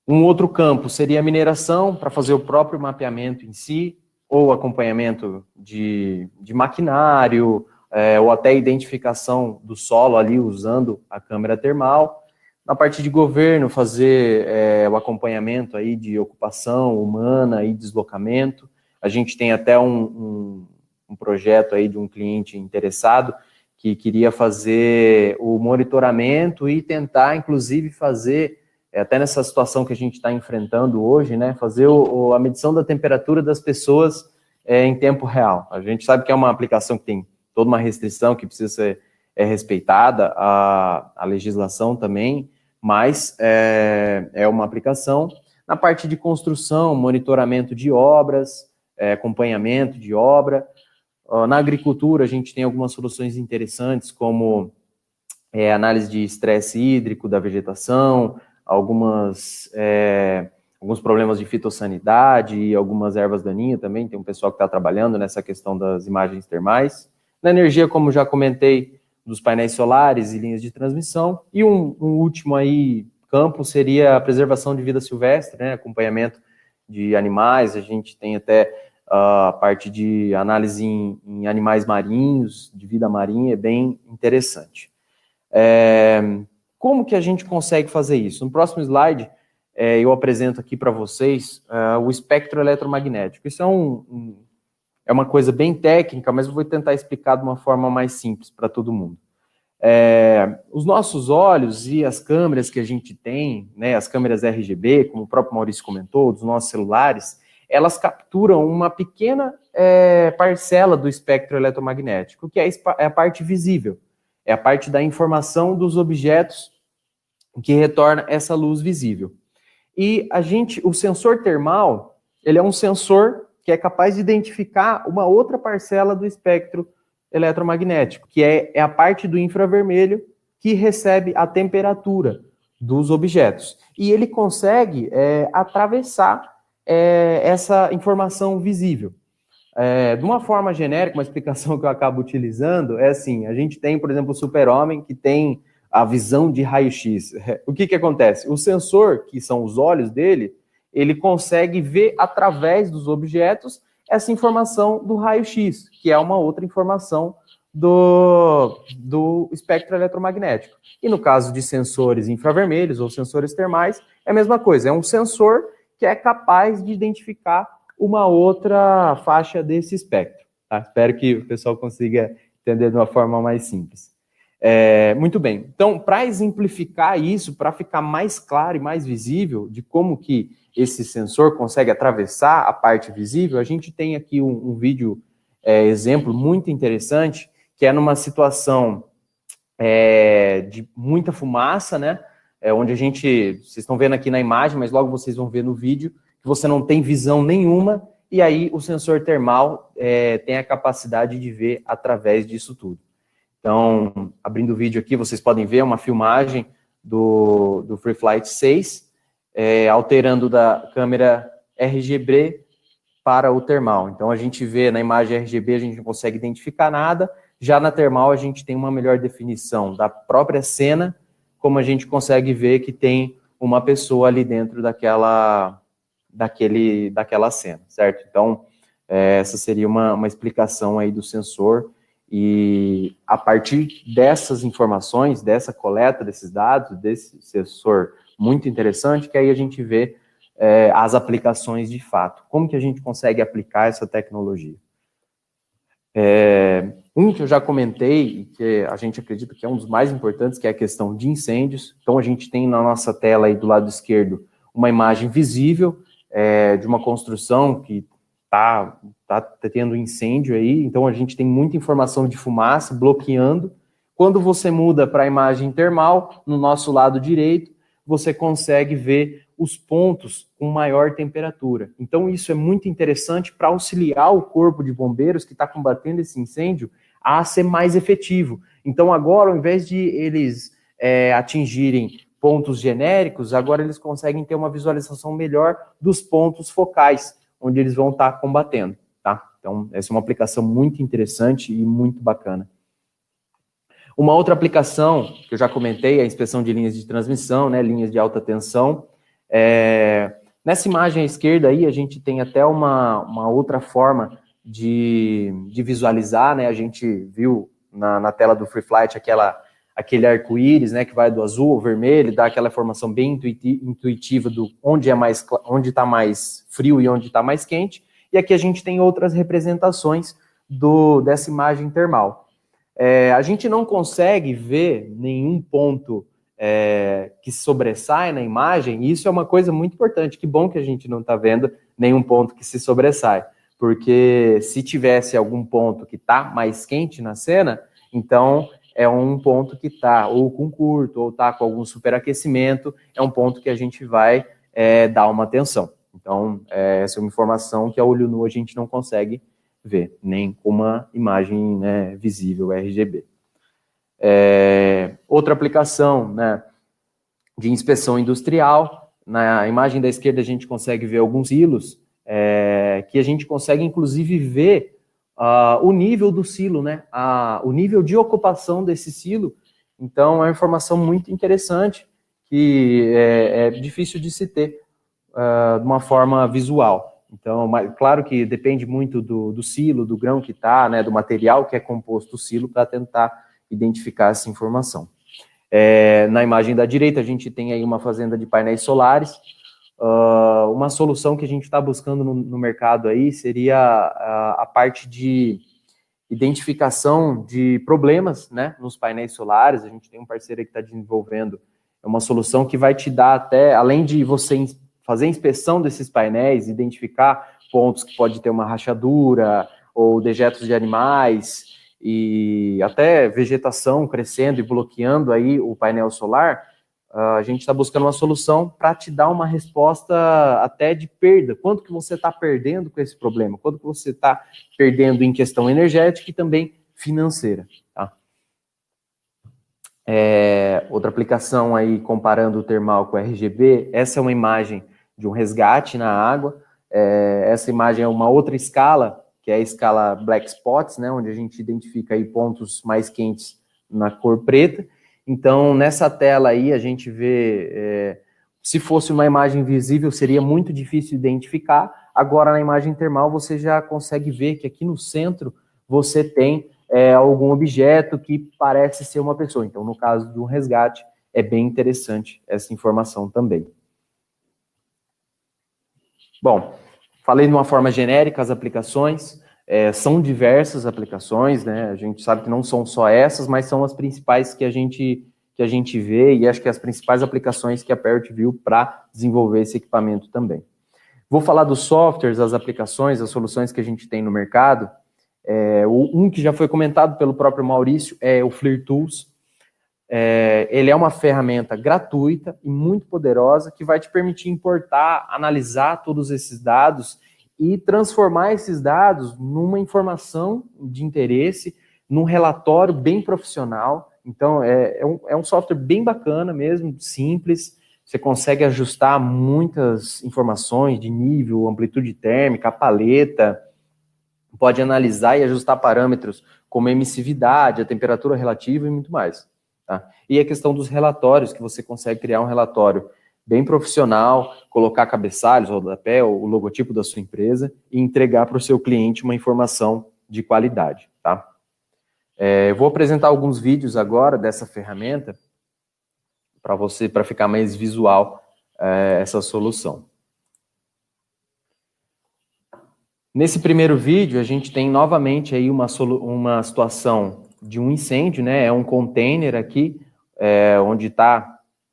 Um outro campo seria a mineração, para fazer o próprio mapeamento em si, ou acompanhamento de maquinário, ou até identificação do solo ali usando a câmera termal. Na parte de governo, fazer o acompanhamento aí de ocupação humana e deslocamento. A gente tem até um projeto aí de um cliente interessado que queria fazer o monitoramento e tentar, inclusive, fazer, até nessa situação que a gente está enfrentando hoje, né, fazer a medição da temperatura das pessoas em tempo real. A gente sabe que é uma aplicação que tem toda uma restrição que precisa ser respeitada, a legislação também, mas é uma aplicação. Na parte de construção, monitoramento de obras, acompanhamento de obra. Na agricultura, a gente tem algumas soluções interessantes, como análise de estresse hídrico da vegetação, alguns problemas de fitossanidade e algumas ervas daninhas também. Tem um pessoal que está trabalhando nessa questão das imagens termais. Na energia, como já comentei, dos painéis solares e linhas de transmissão. E um último aí campo seria a preservação de vida silvestre, né? Acompanhamento de animais. A gente tem até a parte de análise em animais marinhos, de vida marinha, é bem interessante. Como que a gente consegue fazer isso? No próximo slide, eu apresento aqui para vocês o espectro eletromagnético. Isso é uma coisa bem técnica, mas eu vou tentar explicar de uma forma mais simples para todo mundo. Os nossos olhos e as câmeras que a gente tem, né, as câmeras RGB, como o próprio Maurício comentou, dos nossos celulares, elas capturam uma pequena parcela do espectro eletromagnético, que é a parte visível, é a parte da informação dos objetos que retorna essa luz visível. E o sensor termal, ele é um sensor que é capaz de identificar uma outra parcela do espectro eletromagnético, que é a parte do infravermelho que recebe a temperatura dos objetos. E ele consegue atravessar essa informação visível. De uma forma genérica, uma explicação que eu acabo utilizando é assim: a gente tem, por exemplo, o super-homem que tem a visão de raio-x. O que acontece? O sensor, que são os olhos dele, ele consegue ver através dos objetos essa informação do raio-x, que é uma outra informação do espectro eletromagnético. E no caso de sensores infravermelhos ou sensores termais, é a mesma coisa, é um sensor que é capaz de identificar uma outra faixa desse espectro. Tá? Espero que o pessoal consiga entender de uma forma mais simples. Muito bem, então, para exemplificar isso, para ficar mais claro e mais visível de como que esse sensor consegue atravessar a parte visível, a gente tem aqui um vídeo exemplo muito interessante, que é numa situação de muita fumaça, né? Onde vocês estão vendo aqui na imagem, mas logo vocês vão ver no vídeo, que você não tem visão nenhuma, e aí o sensor termal tem a capacidade de ver através disso tudo. Então, abrindo o vídeo aqui, vocês podem ver uma filmagem do Free Flight 6, alterando da câmera RGB para o termal. Então, a gente vê na imagem RGB, a gente não consegue identificar nada, já na termal a gente tem uma melhor definição da própria cena, como a gente consegue ver que tem uma pessoa ali dentro daquela cena, certo? Então, essa seria uma explicação aí do sensor. E a partir dessas informações, dessa coleta desses dados, desse sensor muito interessante, que aí a gente vê as aplicações de fato. Como que a gente consegue aplicar essa tecnologia? Que eu já comentei, e que a gente acredita que é um dos mais importantes, que é a questão de incêndios. Então, a gente tem na nossa tela aí do lado esquerdo uma imagem visível de uma construção que tá tendo incêndio aí, então a gente tem muita informação de fumaça bloqueando. Quando você muda para a imagem termal, no nosso lado direito, você consegue ver os pontos com maior temperatura. Então isso é muito interessante para auxiliar o corpo de bombeiros que está combatendo esse incêndio a ser mais efetivo. Então agora, ao invés de eles atingirem pontos genéricos, agora eles conseguem ter uma visualização melhor dos pontos focais, onde eles vão estar combatendo, tá? Então, essa é uma aplicação muito interessante e muito bacana. Uma outra aplicação, que eu já comentei, é a inspeção de linhas de transmissão, né, linhas de alta tensão. Nessa imagem à esquerda aí, a gente tem até uma outra forma de visualizar, né? A gente viu na tela do Free Flight aquele arco-íris, né, que vai do azul ao vermelho, dá aquela informação bem intuitiva do onde está mais frio e onde está mais quente. E aqui a gente tem outras representações dessa imagem termal. A gente não consegue ver nenhum ponto que sobressai na imagem, e isso é uma coisa muito importante. Que bom que a gente não está vendo nenhum ponto que se sobressai, porque se tivesse algum ponto que está mais quente na cena, então é um ponto que está ou com curto, ou está com algum superaquecimento, é um ponto que a gente vai dar uma atenção. Então, essa é uma informação que a olho nu a gente não consegue ver, nem com uma imagem, né, visível RGB. Outra aplicação, né, de inspeção industrial. Na imagem da esquerda a gente consegue ver alguns silos, que a gente consegue inclusive ver o nível do silo, né, o nível de ocupação desse silo. Então é uma informação muito interessante, que é difícil de se ter de uma forma visual. Então, claro que depende muito do silo, do grão que está, né, do material que é composto o silo, para tentar identificar essa informação. Na imagem da direita, a gente tem aí uma fazenda de painéis solares. Uma solução que a gente está buscando no mercado aí seria a parte de identificação de problemas, né, nos painéis solares. A gente tem um parceiro aí que está desenvolvendo uma solução que vai te dar até, além de você fazer a inspeção desses painéis, identificar pontos que pode ter uma rachadura ou dejetos de animais, e até vegetação crescendo e bloqueando aí o painel solar, a gente está buscando uma solução para te dar uma resposta até de perda. Quanto que você está perdendo com esse problema? Quanto que você está perdendo em questão energética e também financeira, tá? Outra aplicação aí, comparando o termal com o RGB, essa é uma imagem de um resgate na água. Essa imagem é uma outra escala, que é a escala Black Spots, né, onde a gente identifica aí pontos mais quentes na cor preta. Então, nessa tela aí, a gente vê, se fosse uma imagem visível, seria muito difícil identificar. Agora, na imagem termal, você já consegue ver que aqui no centro você tem algum objeto que parece ser uma pessoa. Então, no caso do resgate, é bem interessante essa informação também. Bom, falei de uma forma genérica as aplicações, são diversas aplicações, né? A gente sabe que não são só essas, mas são as principais que a gente vê, e acho que as principais aplicações que a Parrot viu para desenvolver esse equipamento também. Vou falar dos softwares, as aplicações, as soluções que a gente tem no mercado. Um que já foi comentado pelo próprio Maurício é o FLIR Tools. Ele é uma ferramenta gratuita e muito poderosa que vai te permitir importar, analisar todos esses dados e transformar esses dados numa informação de interesse, num relatório bem profissional. Então, é um software bem bacana mesmo, simples. Você consegue ajustar muitas informações de nível, amplitude térmica, a paleta, pode analisar e ajustar parâmetros como a emissividade, a temperatura relativa e muito mais. Tá? E a questão dos relatórios, que você consegue criar um relatório bem profissional, colocar cabeçalhos, rodapé, o logotipo da sua empresa e entregar para o seu cliente uma informação de qualidade. Tá? Eu vou apresentar alguns vídeos agora dessa ferramenta para ficar mais visual essa solução. Nesse primeiro vídeo, a gente tem novamente aí uma situação de um incêndio, né? É um container aqui, onde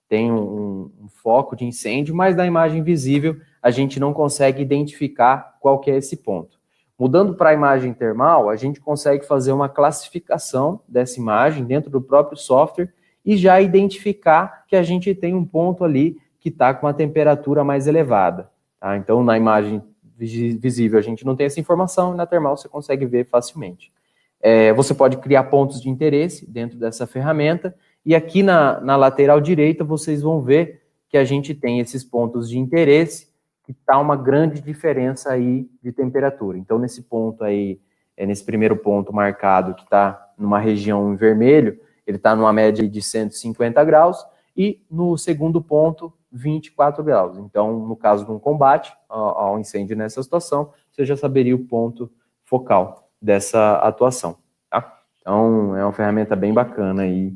tem um foco de incêndio, mas na imagem visível a gente não consegue identificar qual que é esse ponto. Mudando para a imagem termal, a gente consegue fazer uma classificação dessa imagem dentro do próprio software e já identificar que a gente tem um ponto ali que está com uma temperatura mais elevada. Tá? Então, na imagem visível a gente não tem essa informação, e na termal você consegue ver facilmente. Você pode criar pontos de interesse dentro dessa ferramenta, e aqui na lateral direita vocês vão ver que a gente tem esses pontos de interesse, que está uma grande diferença aí de temperatura. Então, nesse ponto aí, nesse primeiro ponto marcado, que está numa região em vermelho, ele está numa média de 150 graus, e no segundo ponto, 24 graus. Então, no caso de um combate ao incêndio nessa situação, você já saberia o ponto focal dessa atuação. Tá? Então, é uma ferramenta bem bacana aí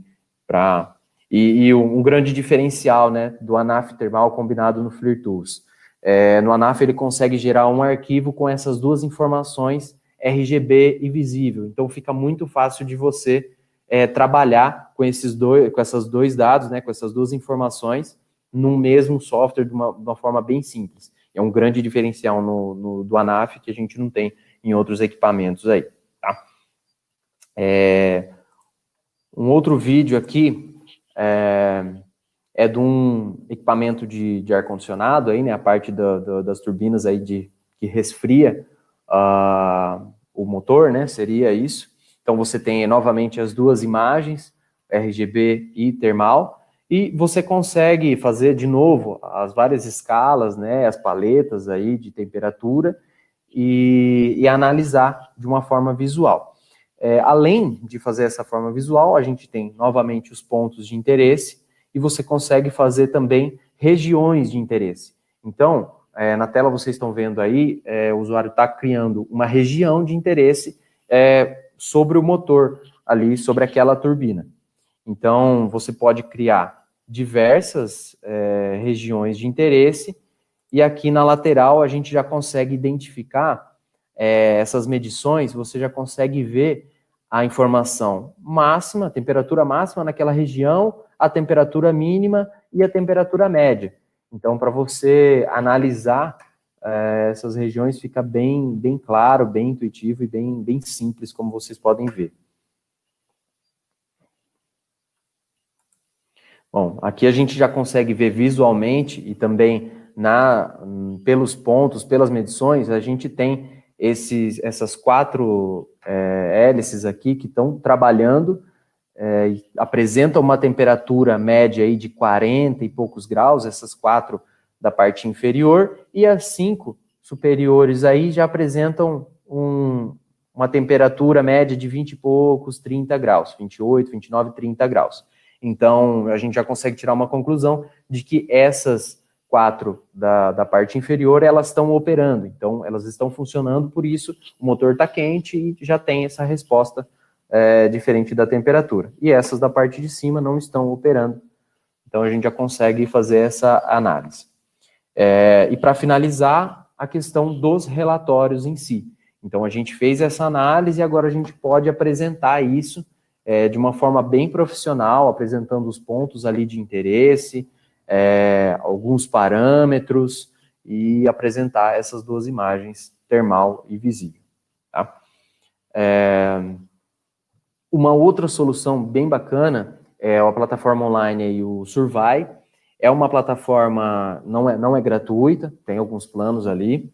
e um grande diferencial, né, do ANAF termal combinado no FLIR Tools. No ANAF ele consegue gerar um arquivo com essas duas informações, RGB e visível. Então, fica muito fácil de você trabalhar com esses dois dados, né, com essas duas informações, num mesmo software de uma forma bem simples. É um grande diferencial do ANAF que a gente não tem em outros equipamentos aí. Tá? Um outro vídeo aqui é de um equipamento de ar-condicionado, aí, né, a parte das turbinas aí que resfria o motor, né, seria isso. Então você tem novamente as duas imagens, RGB e termal, e você consegue fazer de novo as várias escalas, né, as paletas aí de temperatura e analisar de uma forma visual. Além de fazer essa forma visual, a gente tem novamente os pontos de interesse e você consegue fazer também regiões de interesse. Então, na tela vocês estão vendo aí, o usuário está criando uma região de interesse sobre o motor ali, sobre aquela turbina. Então, você pode criar diversas regiões de interesse e aqui na lateral a gente já consegue identificar essas medições, você já consegue ver a informação máxima, a temperatura máxima naquela região, a temperatura mínima e a temperatura média. Então, para você analisar essas regiões, fica bem claro, bem intuitivo e bem simples, como vocês podem ver. Bom, aqui a gente já consegue ver visualmente e também pelos pontos, pelas medições, a gente tem essas 4 hélices aqui que estão trabalhando, apresentam uma temperatura média aí de 40 e poucos graus, essas 4 da parte inferior, e as 5 superiores aí já apresentam uma temperatura média de 20 e poucos, 30 graus, 28, 29, 30 graus. Então, a gente já consegue tirar uma conclusão de que essas 4 da parte inferior, elas estão operando. Então, elas estão funcionando, por isso o motor está quente e já tem essa resposta diferente da temperatura. E essas da parte de cima não estão operando. Então, a gente já consegue fazer essa análise. E para finalizar, a questão dos relatórios em si. Então, a gente fez essa análise e agora a gente pode apresentar isso de uma forma bem profissional, apresentando os pontos ali de interesse, alguns parâmetros e apresentar essas 2 imagens, termal e visível. Tá? Uma outra solução bem bacana é a plataforma online aí, o Survey. É uma plataforma, não é gratuita, tem alguns planos ali,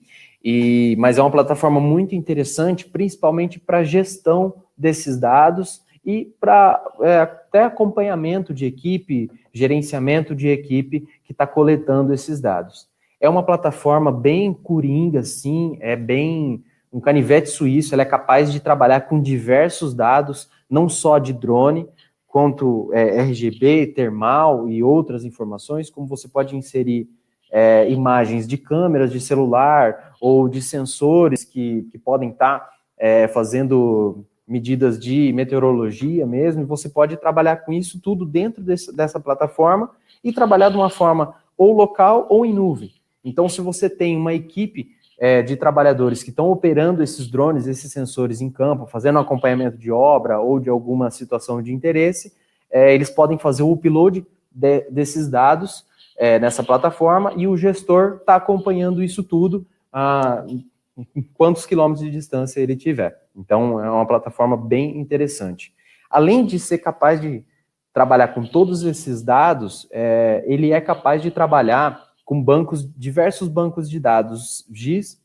mas é uma plataforma muito interessante, principalmente para gestão desses dados e para até acompanhamento de equipe, gerenciamento de equipe que está coletando esses dados. É uma plataforma bem coringa, assim, é bem um canivete suíço, ela é capaz de trabalhar com diversos dados, não só de drone, quanto RGB, termal e outras informações, como você pode inserir imagens de câmeras de celular ou de sensores que podem estar fazendo medidas de meteorologia mesmo, e você pode trabalhar com isso tudo dentro dessa plataforma e trabalhar de uma forma ou local ou em nuvem. Então, se você tem uma equipe de trabalhadores que estão operando esses drones, esses sensores em campo, fazendo acompanhamento de obra ou de alguma situação de interesse, eles podem fazer o upload desses dados nessa plataforma e o gestor está acompanhando isso tudo em quantos quilômetros de distância ele tiver. Então, é uma plataforma bem interessante. Além de ser capaz de trabalhar com todos esses dados, ele é capaz de trabalhar com diversos bancos de dados GIS,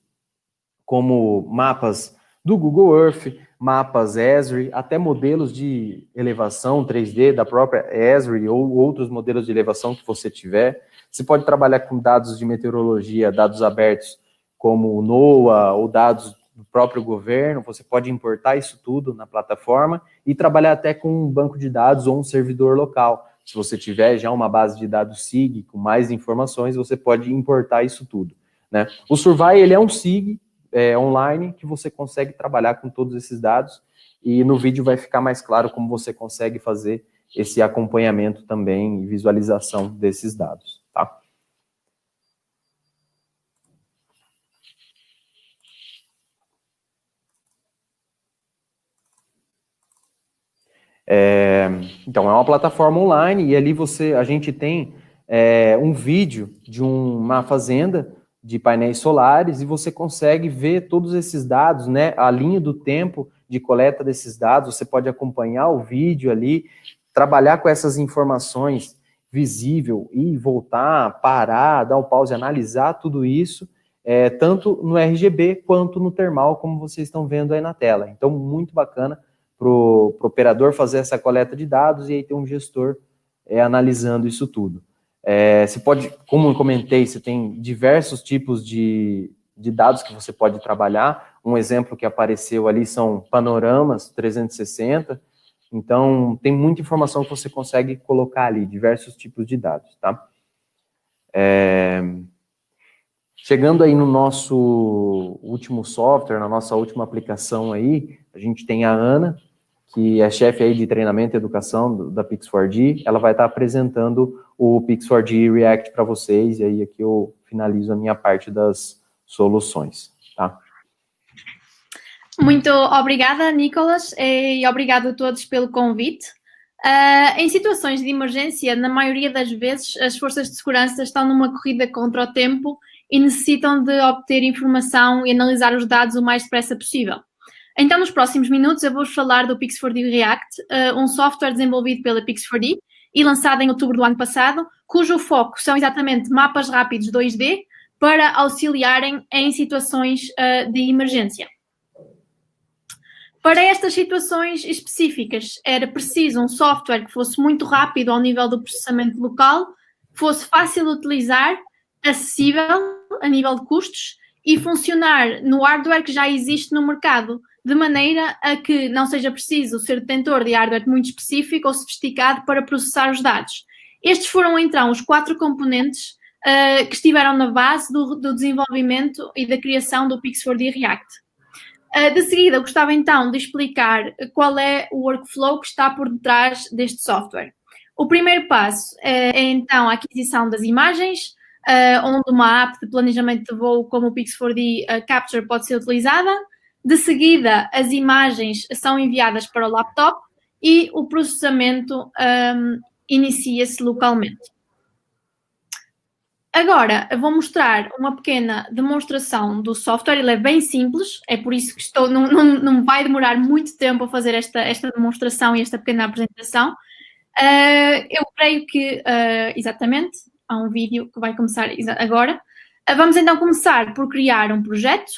como mapas do Google Earth, mapas Esri, até modelos de elevação 3D da própria Esri ou outros modelos de elevação que você tiver. Você pode trabalhar com dados de meteorologia, dados abertos, como o NOAA ou dados do próprio governo, você pode importar isso tudo na plataforma e trabalhar até com um banco de dados ou um servidor local. Se você tiver já uma base de dados SIG com mais informações, você pode importar isso tudo, né? O Survey, ele é um SIG online que você consegue trabalhar com todos esses dados e no vídeo vai ficar mais claro como você consegue fazer esse acompanhamento também e visualização desses dados, tá? Então, é uma plataforma online e ali a gente tem um vídeo de uma fazenda de painéis solares e você consegue ver todos esses dados, né, a linha do tempo de coleta desses dados, você pode acompanhar o vídeo ali, trabalhar com essas informações visível e voltar, parar, dar um pause, analisar tudo isso, tanto no RGB quanto no termal, como vocês estão vendo aí na tela. Então, muito bacana o operador fazer essa coleta de dados e aí ter um gestor analisando isso tudo. Você pode, como eu comentei, você tem diversos tipos de dados que você pode trabalhar. Um exemplo que apareceu ali são panoramas 360. Então, tem muita informação que você consegue colocar ali, diversos tipos de dados, tá? Chegando aí no nosso último software, na nossa última aplicação aí, a gente tem a Ana, que é chefe aí de treinamento e educação da Pix4D. Ela vai estar apresentando o Pix4D React para vocês, e aí aqui eu finalizo a minha parte das soluções, tá? Muito obrigada, Nicolas, e obrigado a todos pelo convite. Em situações de emergência, na maioria das vezes, as forças de segurança estão numa corrida contra o tempo e necessitam de obter informação e analisar os dados o mais depressa possível. Então, nos próximos minutos, eu vou-vos falar do Pix4D React, um software desenvolvido pela Pix4D e lançado em outubro do ano passado, cujo foco são exatamente mapas rápidos 2D para auxiliarem em situações de emergência. Para estas situações específicas, era preciso um software que fosse muito rápido ao nível do processamento local, fosse fácil de utilizar, acessível a nível de custos e funcionar no hardware que já existe no mercado, de maneira a que não seja preciso ser detentor de hardware muito específico ou sofisticado para processar os dados. Estes foram, então, os 4 componentes que estiveram na base do desenvolvimento e da criação do Pix4D React. De seguida, eu gostava então de explicar qual é o workflow que está por detrás deste software. O primeiro passo é então a aquisição das imagens, onde uma app de planejamento de voo como o Pix4D Capture pode ser utilizada. De seguida, as imagens são enviadas para o laptop e o processamento inicia-se localmente. Agora, eu vou mostrar uma pequena demonstração do software. Ele é bem simples, é por isso que não vai demorar muito tempo a fazer esta demonstração e esta pequena apresentação. Eu creio que, exatamente, há um vídeo que vai começar agora. Vamos então começar por criar um projeto.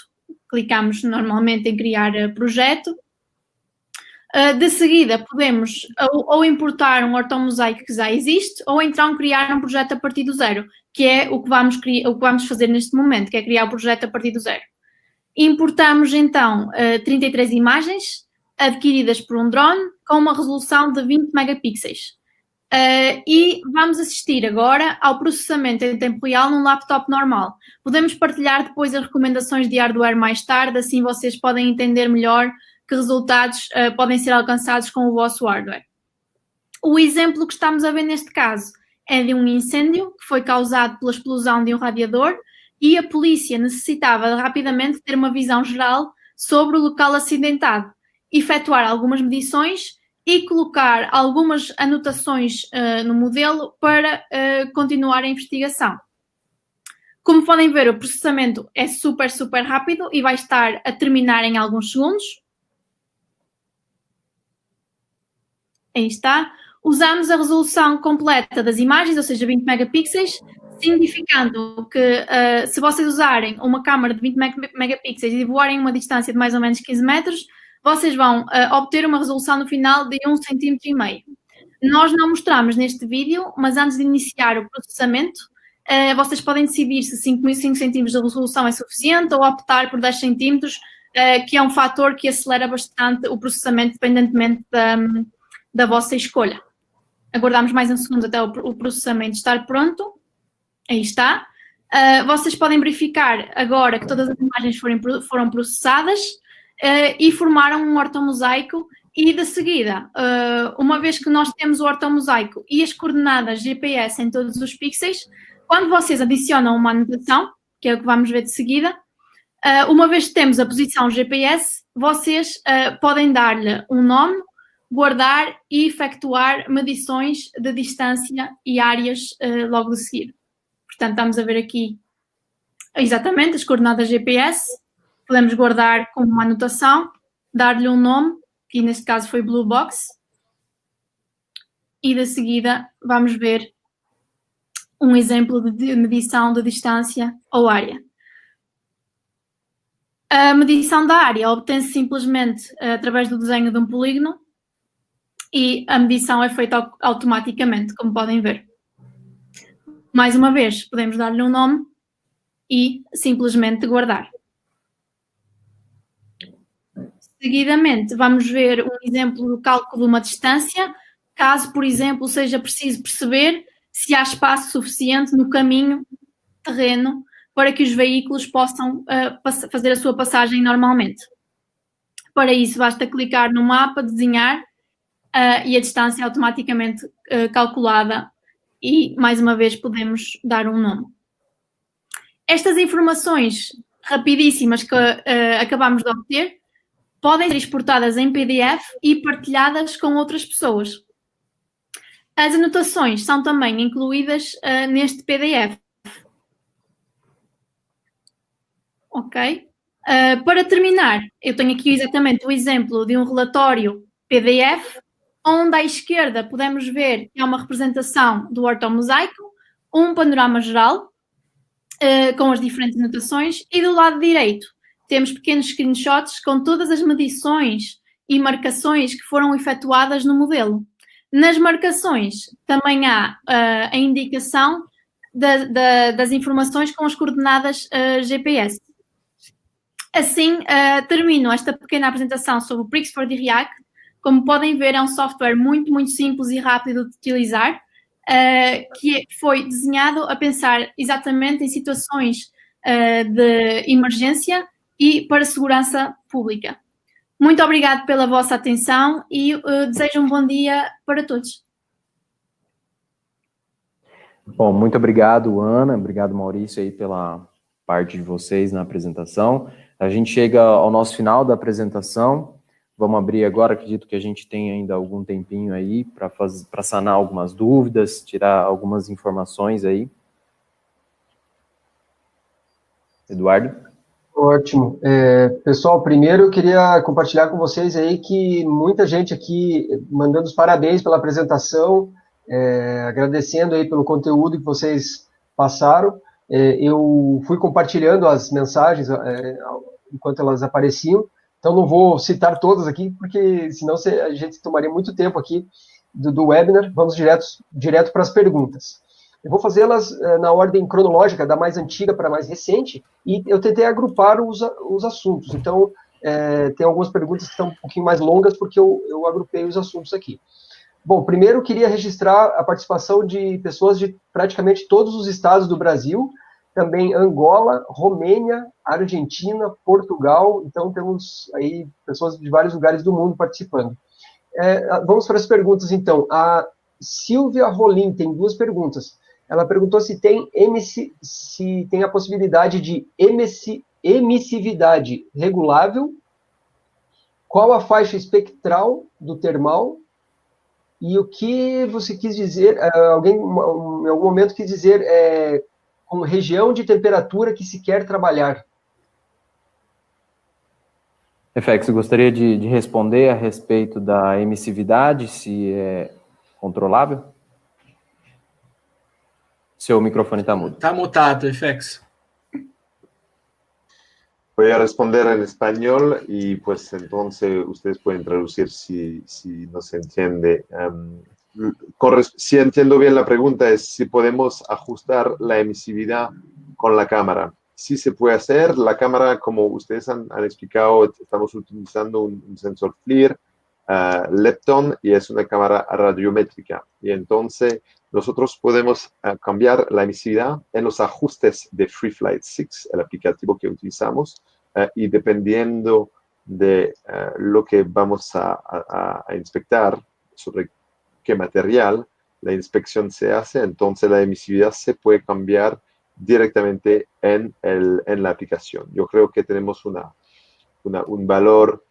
Clicamos normalmente em criar projeto. De seguida, podemos ou importar um ortomosaico que já existe, ou então criar um projeto a partir do zero, que é o que vamos fazer neste momento, que é criar o projeto a partir do zero. Importamos, então, 33 imagens adquiridas por um drone com uma resolução de 20 megapixels. E vamos assistir agora ao processamento em tempo real num laptop normal. Podemos partilhar depois as recomendações de hardware mais tarde, assim vocês podem entender melhor que resultados podem ser alcançados com o vosso hardware. O exemplo que estamos a ver neste caso é de um incêndio que foi causado pela explosão de um radiador e a polícia necessitava rapidamente ter uma visão geral sobre o local acidentado, efetuar algumas medições e colocar algumas anotações no modelo para continuar a investigação. Como podem ver, o processamento é super rápido e vai estar a terminar em alguns segundos. Aí está. Usamos a resolução completa das imagens, ou seja, 20 megapixels, significando que se vocês usarem uma câmara de 20 megapixels e voarem uma distância de mais ou menos 15 metros, vocês vão obter uma resolução no final de 1,5 cm. Nós não mostramos neste vídeo, mas antes de iniciar o processamento, vocês podem decidir se 5 cm de resolução é suficiente ou optar por 10 cm, que é um fator que acelera bastante o processamento, independentemente da vossa escolha. Aguardamos mais um segundo até o processamento estar pronto. Aí está. Vocês podem verificar agora que todas as imagens foram processadas e formaram um ortomosaico. E de seguida, uma vez que nós temos o ortomosaico e as coordenadas GPS em todos os pixels, quando vocês adicionam uma anotação, que é o que vamos ver de seguida, uma vez que temos a posição GPS, vocês podem dar-lhe um nome, guardar e efetuar medições de distância e áreas logo de seguir. Portanto, estamos a ver aqui exatamente as coordenadas GPS. Podemos guardar como uma anotação, dar-lhe um nome, que neste caso foi Blue Box. E de seguida vamos ver um exemplo de medição de distância ou área. A medição da área obtém-se simplesmente através do desenho de um polígono e a medição é feita automaticamente, como podem ver. Mais uma vez, podemos dar-lhe um nome e simplesmente guardar. Seguidamente, vamos ver um exemplo do cálculo de uma distância, caso, por exemplo, seja preciso perceber se há espaço suficiente no caminho terreno para que os veículos possam fazer a sua passagem normalmente. Para isso, basta clicar no mapa, desenhar e a distância é automaticamente calculada e, mais uma vez, podemos dar um nome. Estas informações rapidíssimas que acabamos de obter podem ser exportadas em PDF e partilhadas com outras pessoas. As anotações são também incluídas neste PDF. Ok? Para terminar, eu tenho aqui exatamente o exemplo de um relatório PDF, onde à esquerda podemos ver que há uma representação do ortomosaico, um panorama geral, com as diferentes anotações, e do lado direito temos pequenos screenshots com todas as medições e marcações que foram efetuadas no modelo. Nas marcações também há a indicação das informações com as coordenadas GPS. Assim, termino esta pequena apresentação sobre o Prix4D React. Como podem ver, é um software muito, muito simples e rápido de utilizar, que foi desenhado a pensar exatamente em situações de emergência e para segurança pública. Muito obrigado pela vossa atenção e desejo um bom dia para todos. Bom, muito obrigado, Ana, obrigado, Maurício, aí pela parte de vocês na apresentação. A gente chega ao nosso final da apresentação. Vamos abrir agora, acredito que a gente tem ainda algum tempinho aí para sanar algumas dúvidas, tirar algumas informações aí. Eduardo? Ótimo. Pessoal, primeiro eu queria compartilhar com vocês aí que muita gente aqui mandando os parabéns pela apresentação, agradecendo aí pelo conteúdo que vocês passaram. Eu fui compartilhando as mensagens enquanto elas apareciam, então não vou citar todas aqui, porque senão a gente tomaria muito tempo aqui do webinar. Vamos direto para as perguntas. Eu vou fazê-las na ordem cronológica, da mais antiga para a mais recente, e eu tentei agrupar os assuntos. Então, tem algumas perguntas que estão um pouquinho mais longas, porque eu agrupei os assuntos aqui. Bom, primeiro eu queria registrar a participação de pessoas de praticamente todos os estados do Brasil, também Angola, Romênia, Argentina, Portugal, então temos aí pessoas de vários lugares do mundo participando. Vamos para as perguntas, então. A Silvia Rolim tem duas perguntas. Ela perguntou se tem a possibilidade de emissividade regulável, qual a faixa espectral do termal, e o que você quis dizer, alguém em algum momento quis dizer com região de temperatura que se quer trabalhar. Efex, você gostaria de responder a respeito da emissividade, se é controlável? Seu microfone está mudo. Está mutado, Efex. Voy a responder en español y pues entonces ustedes pueden traducir si no se entiende. Si entiendo bien la pregunta es si podemos ajustar la emisividad con la cámara. Sí se puede hacer. La cámara, como ustedes han explicado, estamos utilizando un sensor FLIR, Lepton, y es una cámara radiométrica. Y entonces nosotros podemos cambiar la emisividad en los ajustes de FreeFlight 6, el aplicativo que utilizamos, y dependiendo de lo que vamos a inspectar, sobre qué material la inspección se hace, entonces la emisividad se puede cambiar directamente en la aplicación. Yo creo que tenemos un valor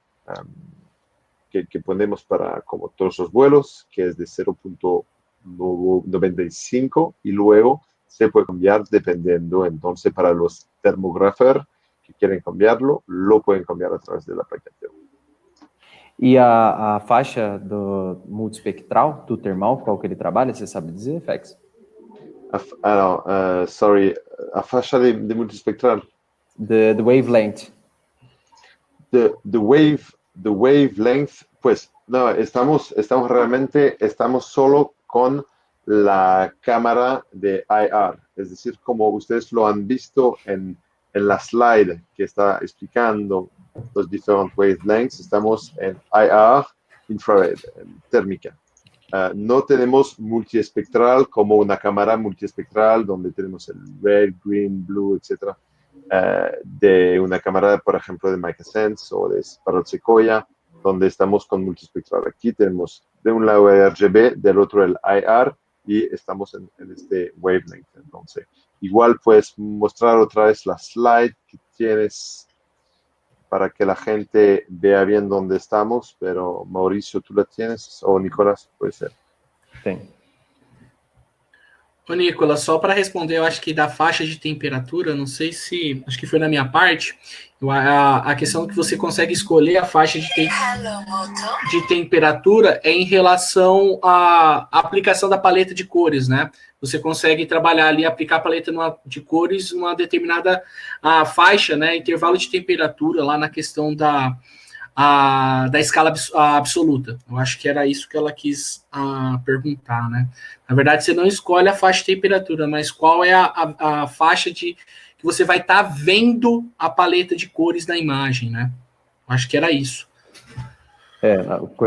que ponemos para como todos los vuelos, que es de 0.95, y luego se puede cambiar dependiendo. Entonces, para los thermographer que quieren cambiarlo, lo pueden cambiar a través de la aplicación. E a faixa do multispectral, do termal, qual que ele trabalha, você sabe dizer, Fex? Sorry, a faixa de multispectral. The wavelength. the wavelength, pues no, estamos solo con la cámara de IR, es decir, como ustedes lo han visto en la slide que está explicando los diferentes wavelengths, estamos en IR, infrared, térmica. No tenemos multiespectral como una cámara multiespectral donde tenemos el red, green, blue, etc. De una cámara, por ejemplo, de MicaSense o de Parrot Sequoia, donde estamos con multiespectral. Aquí tenemos de un lado el RGB, del otro el IR, y estamos en este wavelength. Entonces, igual puedes mostrar otra vez la slide que tienes para que la gente vea bien dónde estamos, pero Mauricio, ¿tú la tienes? O Nicolás, puede ser. Tem. Ô, Nicolas, só para responder, eu acho que da faixa de temperatura, não sei se, acho que foi na minha parte, a questão que você consegue escolher a faixa de temperatura é em relação à aplicação da paleta de cores, né? Você consegue trabalhar ali, aplicar a paleta de cores uma determinada faixa, né? Intervalo de temperatura lá na questão da escala absoluta. Eu acho que era isso que ela quis perguntar, né? Na verdade, você não escolhe a faixa de temperatura, mas qual é a faixa que você vai estar vendo a paleta de cores na imagem, né? Eu acho que era isso.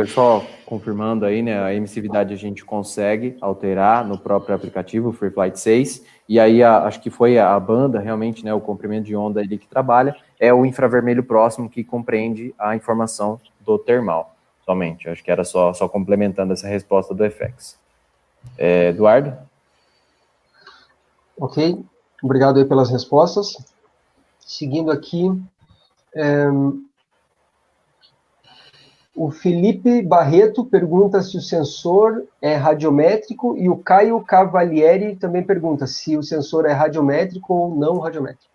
Só confirmando aí, né, a emissividade a gente consegue alterar no próprio aplicativo, o FreeFlight 6, e aí acho que foi a banda, realmente, né, o comprimento de onda ali que trabalha, é o infravermelho próximo que compreende a informação do termal, somente. Acho que era só complementando essa resposta do FX. Eduardo? Ok, obrigado aí pelas respostas. Seguindo aqui, o Felipe Barreto pergunta se o sensor é radiométrico e o Caio Cavalieri também pergunta se o sensor é radiométrico ou não radiométrico.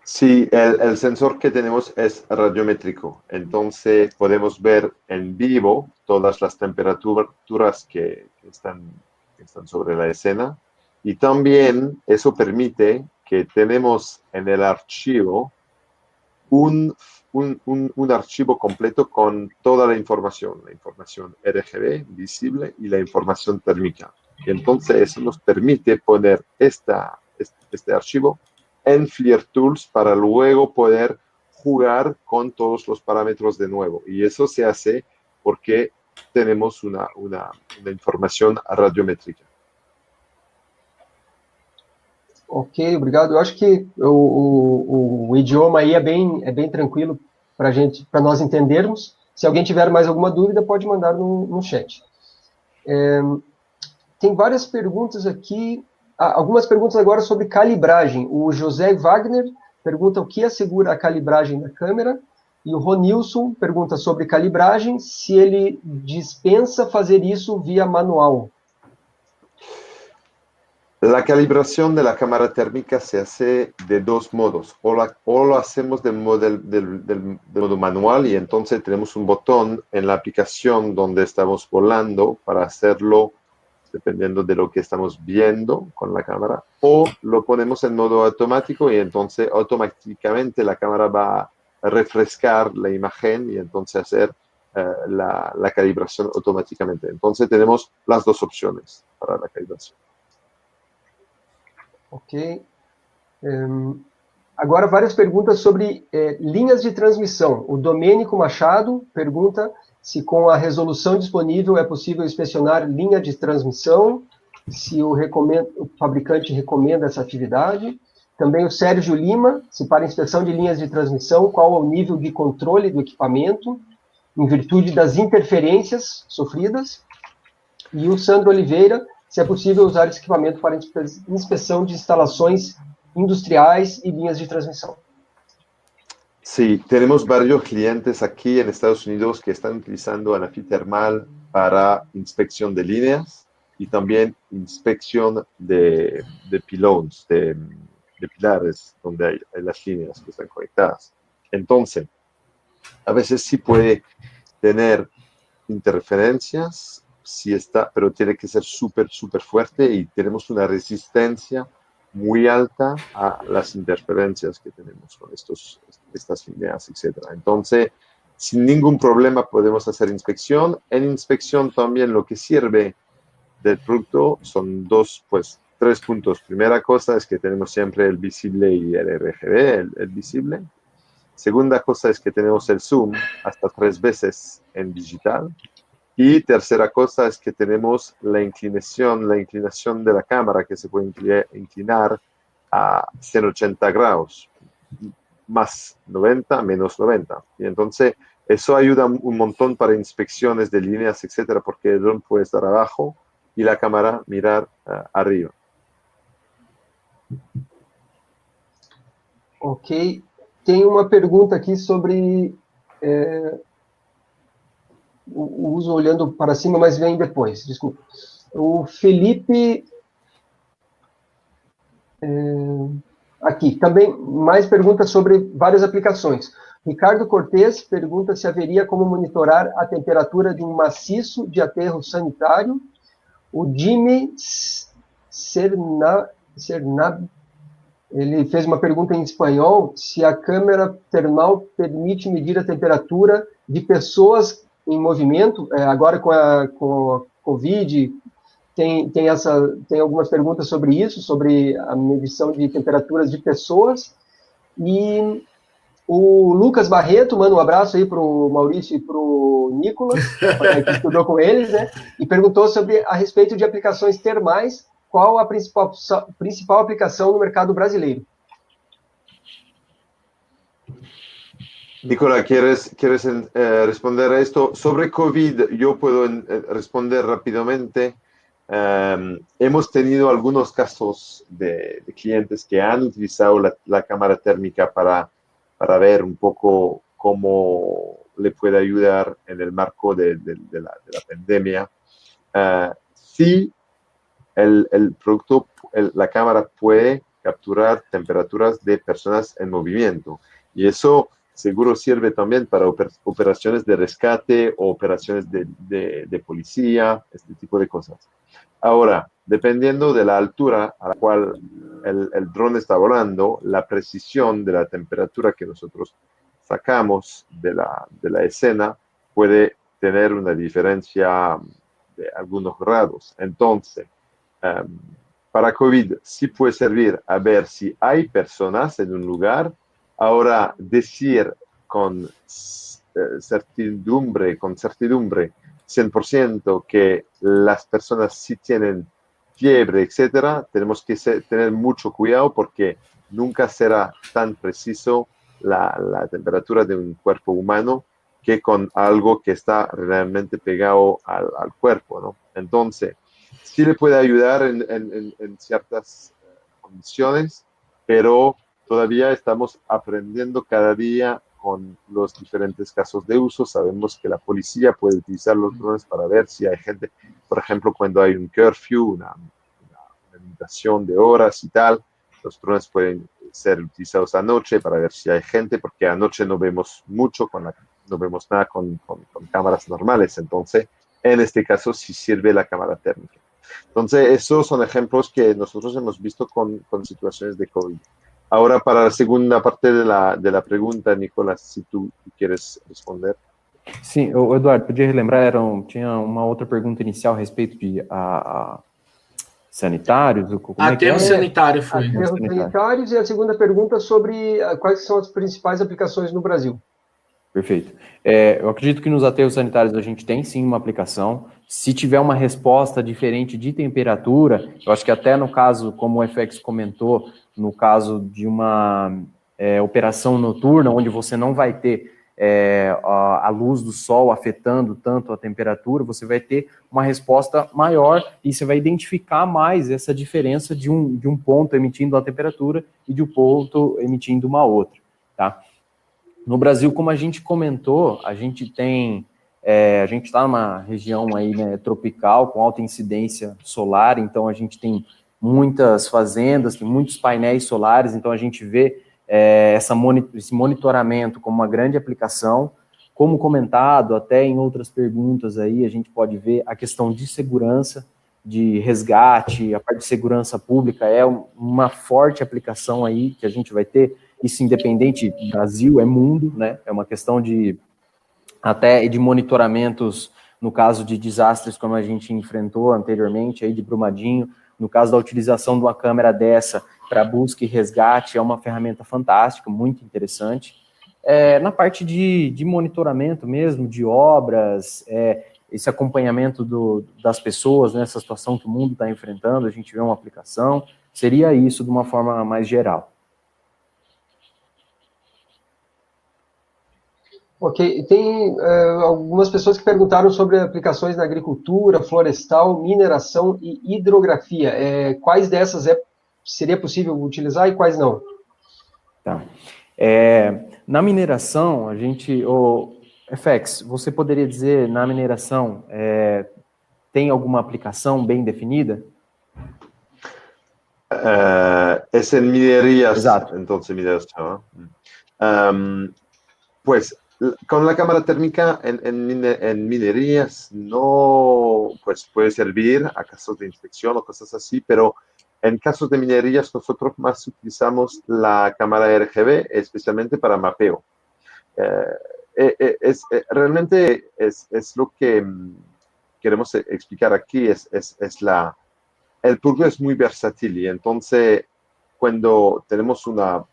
Sí, el sensor que tenemos es radiométrico, entonces podemos ver en vivo todas las temperaturas que están sobre la escena, y también eso permite que tenemos en el archivo un archivo completo con toda la información RGB visible y la información térmica. Y entonces eso nos permite poner este archivo en FLIR-Tools para luego poder jugar con todos los parámetros de nuevo. Y eso se hace porque tenemos una informação radiométrica. Ok, obrigado. Eu acho que o idioma aí é bem tranquilo para nós entendermos. Se alguém tiver mais alguma dúvida, pode mandar no chat. Tem várias perguntas aqui. Algumas perguntas agora sobre calibragem. O José Wagner pergunta o que assegura a calibragem da câmera. E o Ronilson pergunta sobre calibragem, se ele dispensa fazer isso via manual. La calibración de la cámara térmica se hace de dos modos. O lo hacemos del modo manual, y entonces tenemos un botón en la aplicación donde estamos volando para hacerlo dependiendo de lo que estamos viendo con la cámara, o lo ponemos en modo automático y entonces automáticamente la cámara va a refrescar la imagen y entonces hacer la calibración automáticamente. Entonces tenemos las dos opciones para la calibración. Ok. Agora, várias perguntas sobre linhas de transmissão. O Domênico Machado pergunta se com a resolução disponível é possível inspecionar linha de transmissão, se o fabricante recomenda essa atividade. Também o Sérgio Lima, se para inspeção de linhas de transmissão, qual é o nível de controle do equipamento, em virtude das interferências sofridas. E o Sandro Oliveira, se é possível usar esse equipamento para inspeção de instalações industriais e linhas de transmissão. Sí, tenemos varios clientes aquí en Estados Unidos que están utilizando Anafi-Thermal para inspección de líneas y también inspección de pylons, de pilares donde hay las líneas que están conectadas. Entonces, a veces sí puede tener interferencias, pero tiene que ser súper fuerte, y tenemos una resistencia muy alta a las interferencias que tenemos con estas líneas, etc. Entonces, sin ningún problema podemos hacer inspección. En inspección también lo que sirve del producto son tres puntos. Primera cosa es que tenemos siempre el visible y el RGB, el visible. Segunda cosa es que tenemos el zoom hasta 3 veces en digital. Y tercera cosa es que tenemos la inclinación de la cámara, que se puede inclinar a 180 grados, más 90, menos 90. Y entonces eso ayuda un montón para inspecciones de líneas, etcétera, porque el dron puede estar abajo y la cámara mirar arriba. Ok. Tem uma pergunta aqui sobre o uso olhando para cima, mas vem depois, desculpa. O Felipe... aqui, também mais perguntas sobre várias aplicações. Ricardo Cortes pergunta se haveria como monitorar a temperatura de um maciço de aterro sanitário. O Jimmy Cernab, ele fez uma pergunta em espanhol, se a câmera termal permite medir a temperatura de pessoas em movimento. Agora com a Covid, tem algumas perguntas sobre isso, sobre a medição de temperaturas de pessoas. E o Lucas Barreto manda um abraço aí para o Maurício e para o Nicolas, que estudou com eles, né? E perguntou a respeito de aplicações termais, qual a principal aplicação no mercado brasileiro? Nicola, ¿quieres responder a esto? Sobre COVID, yo puedo responder rápidamente. Hemos tenido algunos casos de clientes que han utilizado la cámara térmica para ver un poco cómo le puede ayudar en el marco de la pandemia. Sí, el producto, la cámara puede capturar temperaturas de personas en movimiento, y eso seguro sirve también para operaciones de rescate o operaciones de policía, este tipo de cosas. Ahora, dependiendo de la altura a la cual el dron está volando, la precisión de la temperatura que nosotros sacamos de la escena puede tener una diferencia de algunos grados. Entonces, para COVID sí puede servir a ver si hay personas en un lugar. Ahora, decir con certidumbre 100% que las personas sí tienen fiebre, etcétera, tenemos que tener mucho cuidado, porque nunca será tan preciso la temperatura de un cuerpo humano que con algo que está realmente pegado al cuerpo, ¿no? Entonces, sí le puede ayudar en ciertas condiciones, pero todavía estamos aprendiendo cada día con los diferentes casos de uso. Sabemos que la policía puede utilizar los drones para ver si hay gente, por ejemplo, cuando hay un curfew, una limitación de horas y tal, los drones pueden ser utilizados anoche para ver si hay gente, porque anoche no vemos mucho, no vemos nada con cámaras normales. Entonces, en este caso sí sirve la cámara térmica. Entonces, esos son ejemplos que nosotros hemos visto con situaciones de COVID. Ahora, para la segunda parte de la pregunta, Nicolás, si tú quieres responder. Sim, Eduardo, podia relembrar, tinha uma outra pergunta inicial a respeito de sanitários? Aterros sanitários foi. Aterros sanitários, e a segunda pergunta sobre quais são as principais aplicações no Brasil. Perfeito. Eu acredito que nos aterros sanitários a gente tem sim uma aplicação. Se tiver uma resposta diferente de temperatura, eu acho que até no caso, como o FX comentou, no caso de uma operação noturna, onde você não vai ter a luz do sol afetando tanto a temperatura, você vai ter uma resposta maior e você vai identificar mais essa diferença de um ponto emitindo uma temperatura e de um ponto emitindo uma outra, tá? No Brasil, como a gente comentou, a gente tem, a gente está numa região aí, né, tropical, com alta incidência solar, então a gente tem muitas fazendas, tem muitos painéis solares, então a gente vê esse monitoramento como uma grande aplicação. Como comentado, até em outras perguntas aí, a gente pode ver a questão de segurança. de resgate, a parte de segurança pública é uma forte aplicação aí que a gente vai ter, isso independente, Brasil é mundo, né? É uma questão de até de monitoramentos no caso de desastres como a gente enfrentou anteriormente, aí de Brumadinho, no caso da utilização de uma câmera dessa para busca e resgate, é uma ferramenta fantástica, muito interessante. Na parte de monitoramento mesmo, de obras, esse acompanhamento das pessoas nessa situação que o mundo está enfrentando, a gente vê uma aplicação, seria isso de uma forma mais geral. Ok, tem algumas pessoas que perguntaram sobre aplicações na agricultura, florestal, mineração e hidrografia. Quais dessas seria possível utilizar e quais não? Tá. Na mineração, FX, você poderia dizer, na mineração, tem alguma aplicação bem definida? Es en minerías, Exacto. entonces mineración. Pues con la cámara térmica en minerías no, pues puede servir a casos de inspección o cosas así, pero en casos de minerías nosotros más utilizamos la cámara RGB, especialmente para mapeo. Realmente es lo que queremos explicar aquí, el pulso es muy versátil y entonces cuando tenemos una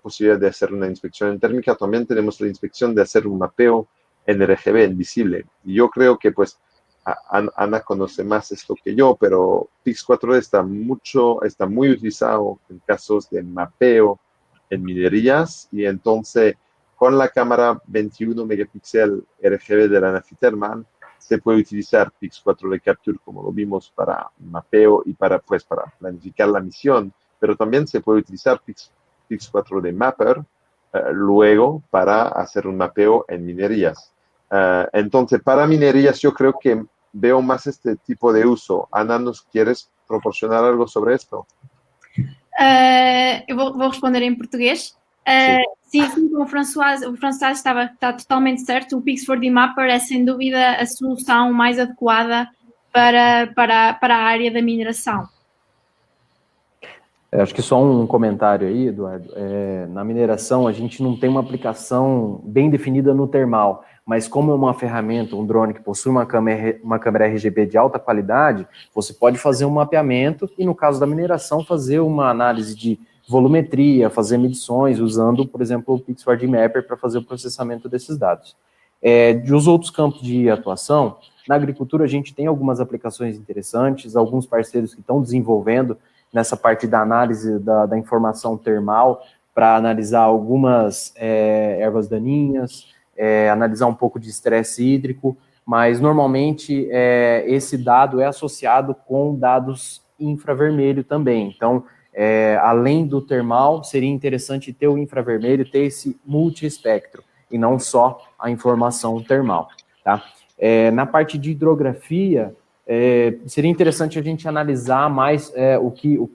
posibilidad de hacer una inspección en térmica, también tenemos la inspección de hacer un mapeo en RGB, en visible. Y yo creo que pues Ana conoce más esto que yo, pero Pix4D está muy utilizado en casos de mapeo en minerías y entonces con la cámara 21 megapíxel RGB de la Nafiterman se puede utilizar Pix4D Capture como lo vimos para mapeo y para planificar la misión, pero también se puede utilizar Pix4D Mapper luego para hacer un mapeo en minerías. Entonces, para minerías yo creo que veo más este tipo de uso. Ana, ¿nos quieres proporcionar algo sobre esto? Eu vou responder em português. Sim, como o François está totalmente certo, o Pix4D Mapper é sem dúvida a solução mais adequada para a área da mineração. Acho que só um comentário aí, Eduardo. Na mineração, a gente não tem uma aplicação bem definida no termal, mas como é uma ferramenta, um drone que possui uma câmera RGB de alta qualidade, você pode fazer um mapeamento e, no caso da mineração, fazer uma análise de volumetria, fazer medições, usando, por exemplo, o Pix4D Mapper para fazer o processamento desses dados. Dos outros campos de atuação, na agricultura a gente tem algumas aplicações interessantes, alguns parceiros que estão desenvolvendo nessa parte da análise da informação termal, para analisar algumas ervas daninhas, analisar um pouco de estresse hídrico, mas normalmente esse dado é associado com dados infravermelho também. Então, além do termal, seria interessante ter o infravermelho, ter esse multiespectro, e não só a informação termal. Tá? Na parte de hidrografia, seria interessante a gente analisar mais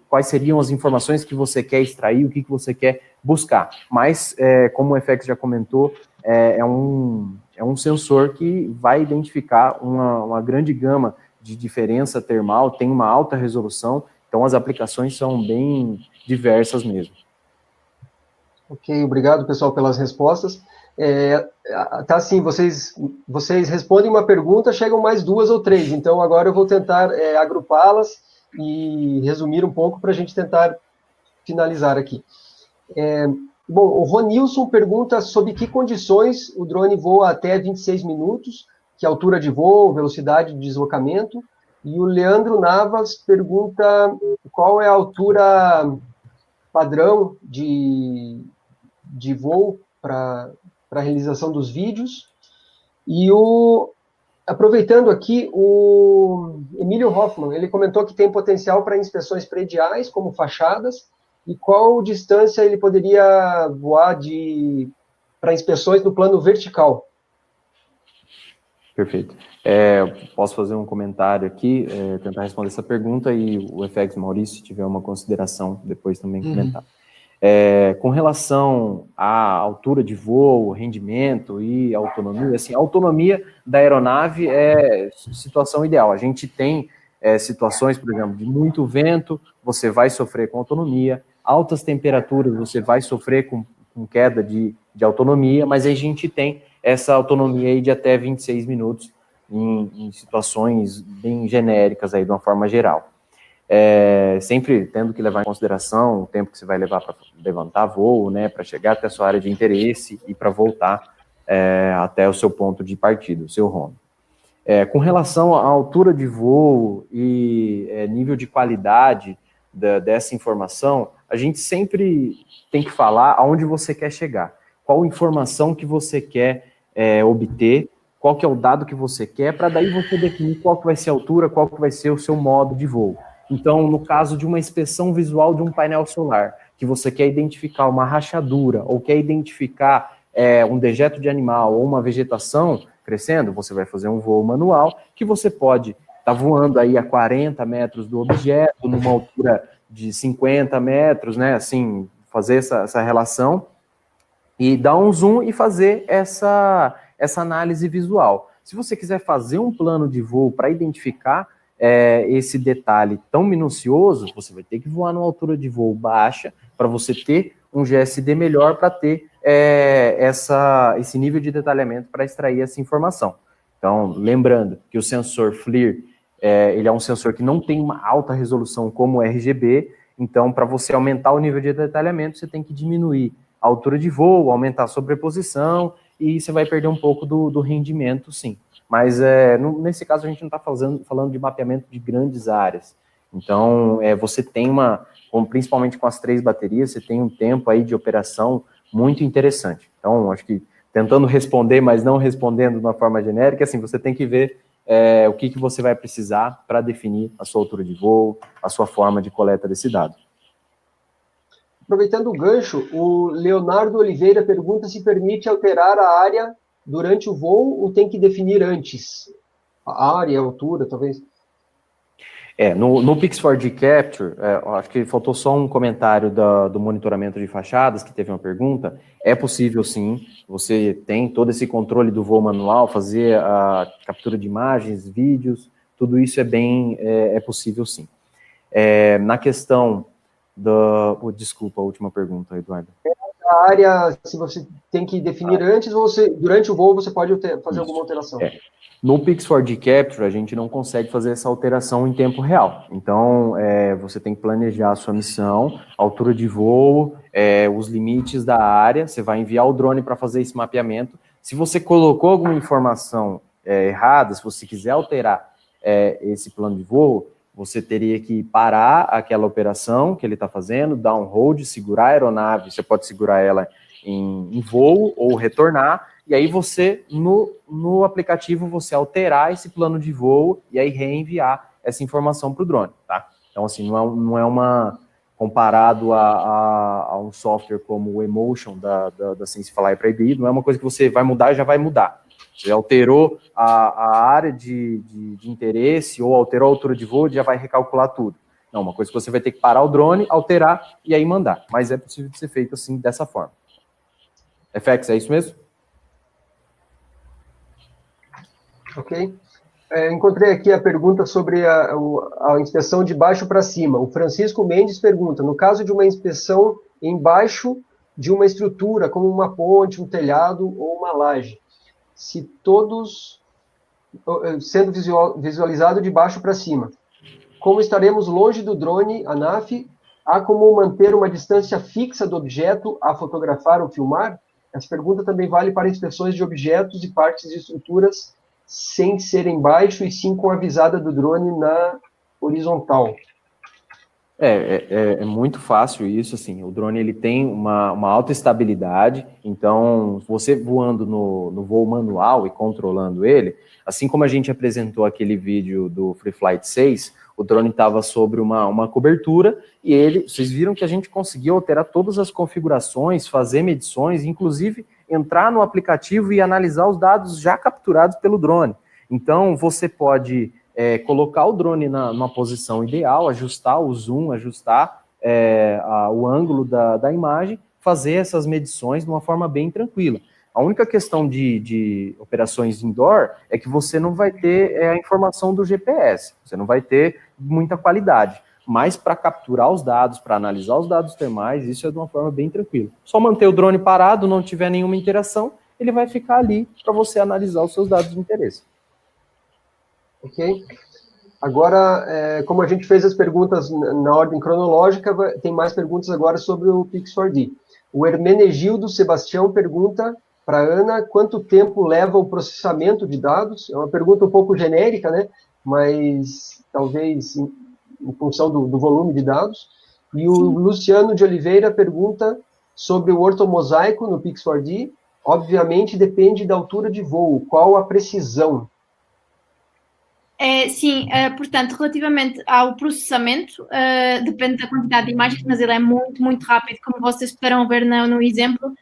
quais seriam as informações que você quer extrair, o que você quer buscar. Mas, como o FX já comentou, é um sensor que vai identificar uma grande gama de diferença termal, tem uma alta resolução, então as aplicações são bem diversas mesmo. Ok, obrigado, pessoal, pelas respostas. Tá assim, vocês respondem uma pergunta, chegam mais 2 ou 3, então agora eu vou tentar agrupá-las e resumir um pouco para a gente tentar finalizar aqui. Bom, o Ronilson pergunta sobre que condições o drone voa até 26 minutos, que altura de voo, velocidade de deslocamento, e o Leandro Navas pergunta qual é a altura padrão de voo para a realização dos vídeos. E aproveitando aqui, o Emílio Hoffman, ele comentou que tem potencial para inspeções prediais, como fachadas, e qual distância ele poderia voar para inspeções no plano vertical. Perfeito. Posso fazer um comentário aqui, tentar responder essa pergunta, e o FX Maurício, se tiver uma consideração, depois também comentar. Com relação à altura de voo, rendimento e autonomia, assim, a autonomia da aeronave é situação ideal. A gente tem situações, por exemplo, de muito vento, você vai sofrer com autonomia, altas temperaturas, você vai sofrer com queda de autonomia, mas a gente tem essa autonomia aí de até 26 minutos em situações bem genéricas aí, de uma forma geral. Sempre tendo que levar em consideração o tempo que você vai levar para levantar voo, né, para chegar até a sua área de interesse e para voltar até o seu ponto de partida, o seu home. Com relação à altura de voo e nível de qualidade dessa informação, a gente sempre tem que falar aonde você quer chegar, qual informação que você quer obter, qual que é o dado que você quer, para daí você definir qual que vai ser a altura, qual que vai ser o seu modo de voo. Então, no caso de uma inspeção visual de um painel solar, que você quer identificar uma rachadura ou quer identificar um dejeto de animal ou uma vegetação crescendo, você vai fazer um voo manual, que você pode estar voando aí a 40 metros do objeto, numa altura de 50 metros, né, assim, fazer essa relação e dar um zoom e fazer essa análise visual. Se você quiser fazer um plano de voo para identificar esse detalhe tão minucioso, você vai ter que voar numa altura de voo baixa para você ter um GSD melhor para ter esse nível de detalhamento para extrair essa informação. Então, lembrando que o sensor FLIR, ele é um sensor que não tem uma alta resolução como o RGB, então, para você aumentar o nível de detalhamento, você tem que diminuir a altura de voo, aumentar a sobreposição, e você vai perder um pouco do rendimento, sim. Mas nesse caso a gente não está falando de mapeamento de grandes áreas. Então, você tem principalmente com as 3 baterias, você tem um tempo aí de operação muito interessante. Então, acho que tentando responder, mas não respondendo de uma forma genérica, assim, você tem que ver o que você vai precisar para definir a sua altura de voo, a sua forma de coleta desse dado. Aproveitando o gancho, o Leonardo Oliveira pergunta se permite alterar a área durante o voo ou tem que definir antes? A área, a altura, talvez? No Pix4D Capture, acho que faltou só um comentário do monitoramento de fachadas, que teve uma pergunta. É possível, sim, você tem todo esse controle do voo manual, fazer a captura de imagens, vídeos, tudo isso é possível, sim. Na questão desculpa, a última pergunta, Eduardo. A área, se você tem que definir antes, ou durante o voo você pode fazer alguma alteração? No Pix4D Capture, a gente não consegue fazer essa alteração em tempo real. Então, você tem que planejar a sua missão, a altura de voo, os limites da área, você vai enviar o drone para fazer esse mapeamento. Se você colocou alguma informação errada, se você quiser alterar esse plano de voo, você teria que parar aquela operação que ele está fazendo, dar um hold, segurar a aeronave, você pode segurar ela em voo ou retornar, e aí você, no aplicativo, você alterar esse plano de voo e aí reenviar essa informação para o drone, tá? Então, assim, não é uma... comparado a um software como o Emotion da SenseFly para IBI, não é uma coisa que você vai mudar e já vai mudar. Você alterou a área de interesse ou alterou a altura de voo, já vai recalcular tudo. Não, uma coisa que você vai ter que parar o drone, alterar e aí mandar. Mas é possível de ser feito assim, dessa forma. FX, é isso mesmo? Ok. Encontrei aqui a pergunta sobre a inspeção de baixo para cima. O Francisco Mendes pergunta, no caso de uma inspeção embaixo de uma estrutura, como uma ponte, um telhado ou uma laje, se todos sendo visualizado de baixo para cima, como estaremos longe do drone, a NAF, há como manter uma distância fixa do objeto a fotografar ou filmar? Essa pergunta também vale para inspeções de objetos e partes de estruturas sem ser embaixo e sim com a visada do drone na horizontal. É muito fácil isso, assim, o drone ele tem uma alta estabilidade, então você voando no voo manual e controlando ele, assim como a gente apresentou aquele vídeo do Free Flight 6, o drone estava sobre uma cobertura e vocês viram que a gente conseguiu alterar todas as configurações, fazer medições, inclusive entrar no aplicativo e analisar os dados já capturados pelo drone. Então você pode colocar o drone numa posição ideal, ajustar o zoom, ajustar o ângulo da imagem, fazer essas medições de uma forma bem tranquila. A única questão de operações indoor é que você não vai ter a informação do GPS, você não vai ter muita qualidade. Mas para capturar os dados, para analisar os dados termais, isso é de uma forma bem tranquila. Só manter o drone parado, não tiver nenhuma interação, ele vai ficar ali para você analisar os seus dados de interesse. Ok. Agora, como a gente fez as perguntas na ordem cronológica, tem mais perguntas agora sobre o Pix4D. O Hermenegildo Sebastião pergunta para a Ana quanto tempo leva o processamento de dados. É uma pergunta um pouco genérica, né? Mas talvez em função do volume de dados. E o Luciano de Oliveira pergunta sobre o ortomosaico no Pix4D. Obviamente depende da altura de voo. Qual a precisão? Sim, portanto, relativamente ao processamento, depende da quantidade de imagens, mas ele é muito, muito rápido, como vocês puderam ver no exemplo.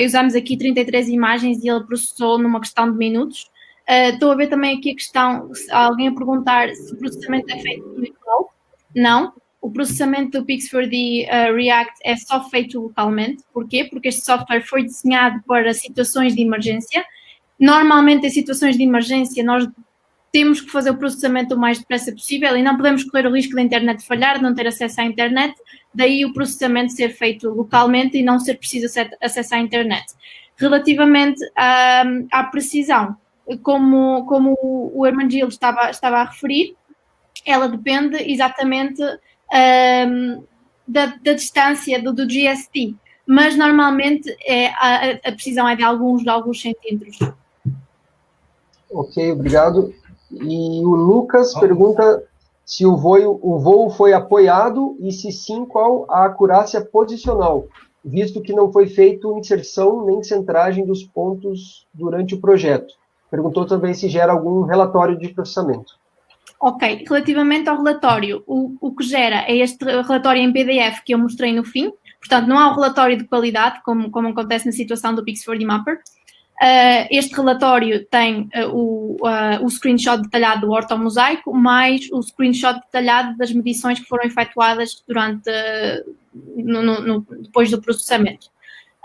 Usamos aqui 33 imagens e ele processou numa questão de minutos. Estou a ver também aqui a questão, alguém a perguntar se o processamento é feito no cloud. Não, o processamento do Pix4D React é só feito localmente. Porquê? Porque este software foi desenhado para situações de emergência. Normalmente, em situações de emergência, nós temos que fazer o processamento o mais depressa possível e não podemos correr o risco da internet falhar, de não ter acesso à internet, daí o processamento ser feito localmente e não ser preciso acesso à internet. Relativamente à precisão, como o Hermenegildo estava a referir, ela depende exatamente da distância do GST, mas normalmente a precisão é de alguns centímetros. Ok, obrigado. E o Lucas pergunta se o voo foi apoiado e, se sim, qual a acurácia posicional, visto que não foi feito inserção nem centragem dos pontos durante o projeto. Perguntou também se gera algum relatório de processamento. Ok, relativamente ao relatório, o que gera é este relatório em PDF que eu mostrei no fim, portanto não há um relatório de qualidade, como acontece na situação do Pix4D Mapper. Este relatório tem o screenshot detalhado do ortomosaico, mais o screenshot detalhado das medições que foram efetuadas depois do processamento.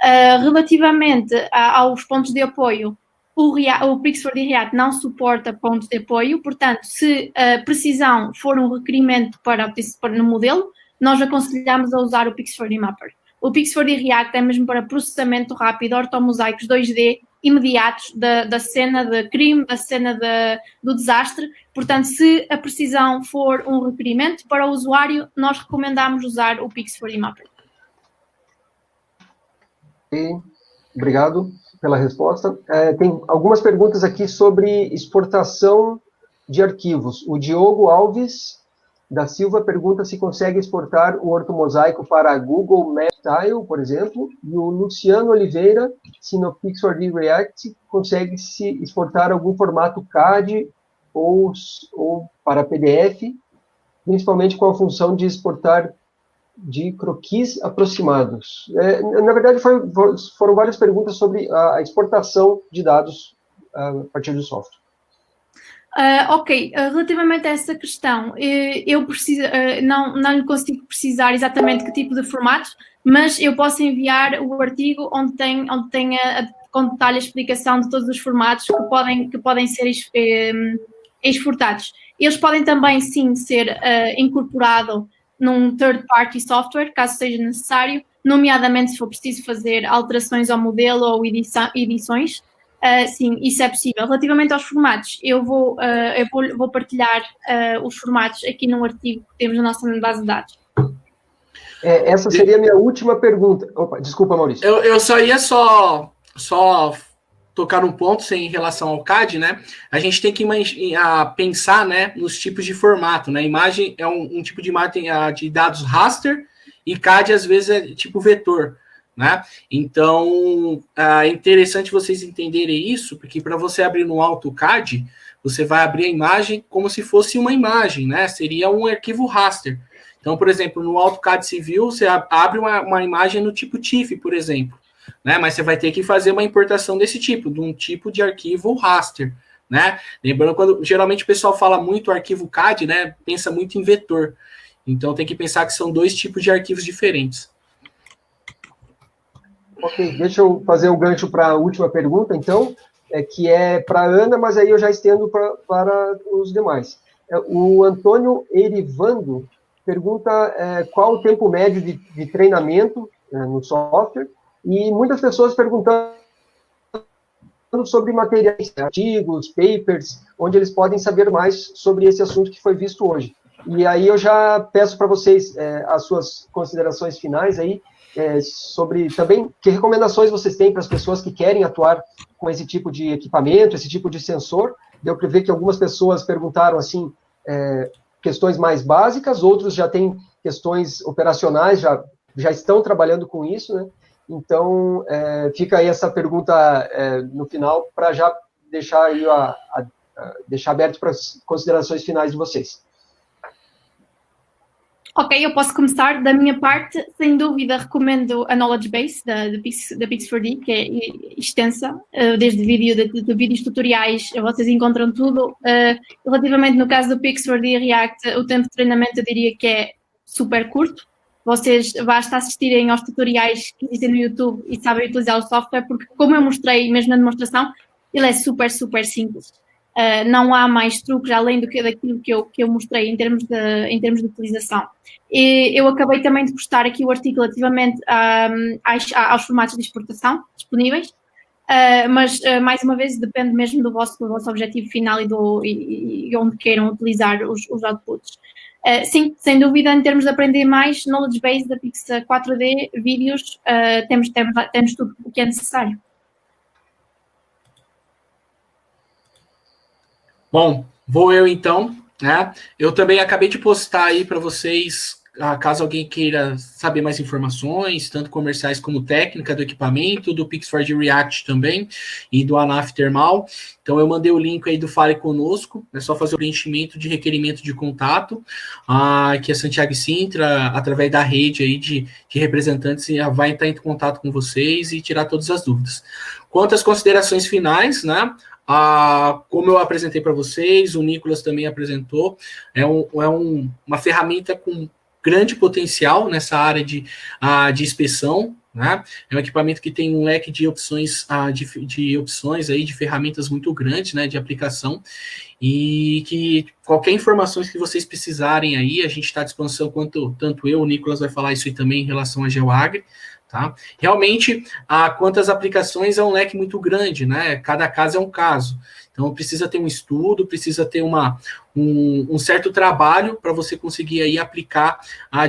Relativamente aos pontos de apoio, o Pix4D React não suporta pontos de apoio, portanto, se a precisão for um requerimento para no modelo, nós aconselhamos a usar o Pix4D Mapper. O Pix4D React é mesmo para processamento rápido, ortomosaicos 2D imediatos da cena de crime, da cena do desastre. Portanto, se a precisão for um requerimento para o usuário, nós recomendamos usar o Pix4D Mapper. Obrigado pela resposta. Tem algumas perguntas aqui sobre exportação de arquivos. O Diogo Alves da Silva pergunta se consegue exportar o ortomosaico para Google Map Tile, por exemplo, e o Luciano Oliveira, se no Pix4D React consegue-se exportar algum formato CAD ou para PDF, principalmente com a função de exportar de croquis aproximados. Na verdade, foram várias perguntas sobre a exportação de dados a partir do software. Ok, relativamente a essa questão, eu não lhe consigo precisar exatamente que tipo de formatos, mas eu posso enviar o artigo onde tem com detalhe a explicação de todos os formatos que podem ser exportados. Eles podem também, sim, ser incorporados num third-party software, caso seja necessário, nomeadamente se for preciso fazer alterações ao modelo ou edições. Sim, isso é possível. Relativamente aos formatos, eu vou partilhar os formatos aqui num artigo que temos na nossa base de dados. Essa seria a minha última pergunta. Opa, desculpa, Maurício. Eu só ia só tocar num ponto em relação ao CAD, né? A gente tem que pensar, né, nos tipos de formato, né? Imagem é um tipo de imagem de dados raster e CAD às vezes é tipo vetor, né? Então, é interessante vocês entenderem isso, porque para você abrir no AutoCAD, você vai abrir a imagem como se fosse uma imagem, né? Seria um arquivo raster. Então, por exemplo, no AutoCAD Civil, você abre uma imagem no tipo TIFF, por exemplo, né? Mas você vai ter que fazer uma importação desse tipo, de um tipo de arquivo raster, né? Lembrando, geralmente o pessoal fala muito arquivo CAD, né? Pensa muito em vetor. Então tem que pensar que são 2 tipos de arquivos diferentes. Ok, deixa eu fazer o gancho para a última pergunta, então, que é para a Ana, mas aí eu já estendo para os demais. O Antônio Erivando pergunta qual o tempo médio de treinamento no software, e muitas pessoas perguntando sobre materiais, artigos, papers, onde eles podem saber mais sobre esse assunto que foi visto hoje. E aí eu já peço para vocês as suas considerações finais aí, sobre também que recomendações vocês têm para as pessoas que querem atuar com esse tipo de equipamento, esse tipo de sensor. Deu para ver que algumas pessoas perguntaram assim, questões mais básicas, outros já têm questões operacionais, já estão trabalhando com isso, né? Então, fica aí essa pergunta no final, para já deixar aí deixar aberto para as considerações finais de vocês. Ok, eu posso começar. Da minha parte, sem dúvida, recomendo a Knowledge Base da Pix4D, que é extensa, desde vídeos tutoriais, vocês encontram tudo. Relativamente no caso do Pix4D React, o tempo de treinamento eu diria que é super curto. Vocês basta assistirem aos tutoriais que existem no YouTube e sabem utilizar o software, porque como eu mostrei mesmo na demonstração, ele é super, super simples. Não há mais truques além daquilo que eu mostrei em termos de utilização. E eu acabei também de postar aqui o artigo relativamente aos formatos de exportação disponíveis, mas mais uma vez depende mesmo do vosso objetivo final e onde queiram utilizar os outputs. Sim, sem dúvida, em termos de aprender mais, Knowledge Base da Pix4D, vídeos, temos tudo o que é necessário. Bom, vou eu então, né? Eu também acabei de postar aí para vocês, caso alguém queira saber mais informações, tanto comerciais como técnica do equipamento, do Pix4D React também, e do Anaf Thermal. Então eu mandei o link aí do Fale Conosco, é só fazer o preenchimento de requerimento de contato, que a Santiago Sintra, através da rede aí de representantes, vai entrar em contato com vocês e tirar todas as dúvidas. Quanto às considerações finais, né? Como eu apresentei para vocês, o Nicolas também apresentou, uma ferramenta com grande potencial nessa área de inspeção, né? É um equipamento que tem um leque de opções, de opções aí, de ferramentas muito grande, né, de aplicação, e que qualquer informações que vocês precisarem aí, a gente está à disposição, tanto eu, o Nicolas vai falar isso aí também em relação a GeoAgri. Tá? Realmente, quantas aplicações é um leque muito grande, né? Cada caso é um caso. Então, precisa ter um estudo, precisa ter um certo trabalho para você conseguir aí aplicar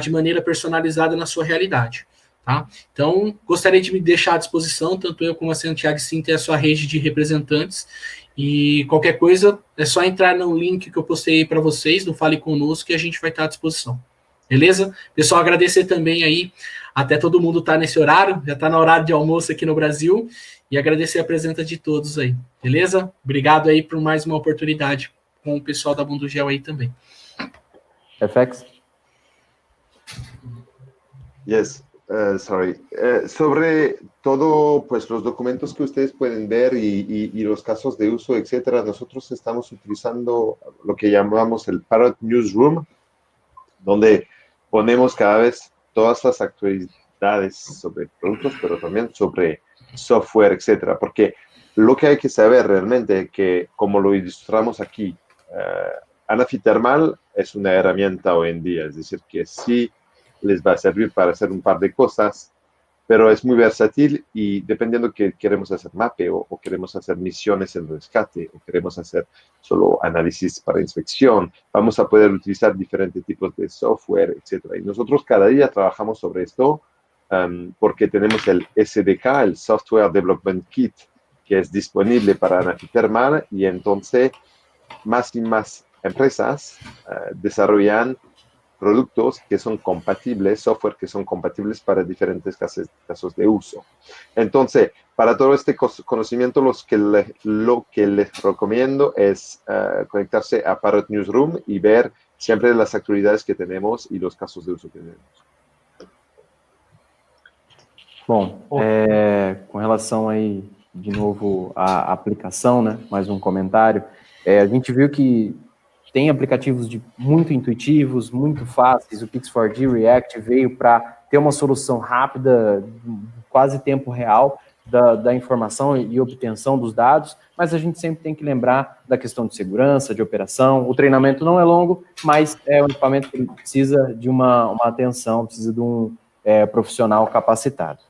de maneira personalizada na sua realidade. Tá? Então, gostaria de me deixar à disposição, tanto eu como a Santiago Sintra e a sua rede de representantes. E qualquer coisa, é só entrar no link que eu postei para vocês, no Fale Conosco, que a gente vai estar à disposição. Beleza? Pessoal, agradecer também aí, até todo mundo tá nesse horário, já tá no horário de almoço aqui no Brasil, e agradecer a presença de todos aí, beleza? Obrigado aí por mais uma oportunidade com o pessoal da Bundugel aí também. FX? Yes, sorry. Sobre todo, pues los documentos que ustedes pueden ver y los casos de uso, etcétera, nosotros estamos utilizando lo que llamamos el Parrot Newsroom, donde ponemos cada vez todas las actualidades sobre productos, pero también sobre software, etcétera. Porque lo que hay que saber realmente, que como lo ilustramos aquí, Anafi Thermal es una herramienta hoy en día, es decir, que sí les va a servir para hacer un par de cosas, pero es muy versátil y dependiendo que queremos hacer mapeo o queremos hacer misiones en rescate o queremos hacer solo análisis para inspección, vamos a poder utilizar diferentes tipos de software, etc. Y nosotros cada día trabajamos sobre esto porque tenemos el SDK, el Software Development Kit, que es disponible para Anafi Thermal, y entonces más y más empresas desarrollan productos que son compatibles, software que son compatibles para diferentes casos de uso. Entonces, para todo este conocimiento, lo que les recomiendo es conectarse a Parrot Newsroom y ver siempre las actualidades que tenemos y los casos de uso que tenemos. Bom, com relação aí, de novo, à aplicação, né, mais um comentário, a gente viu que tem aplicativos muito intuitivos, muito fáceis. O Pix4D React veio para ter uma solução rápida, quase tempo real, da informação e obtenção dos dados, mas a gente sempre tem que lembrar da questão de segurança, de operação. O treinamento não é longo, mas é um equipamento que precisa de uma atenção, precisa de um profissional capacitado.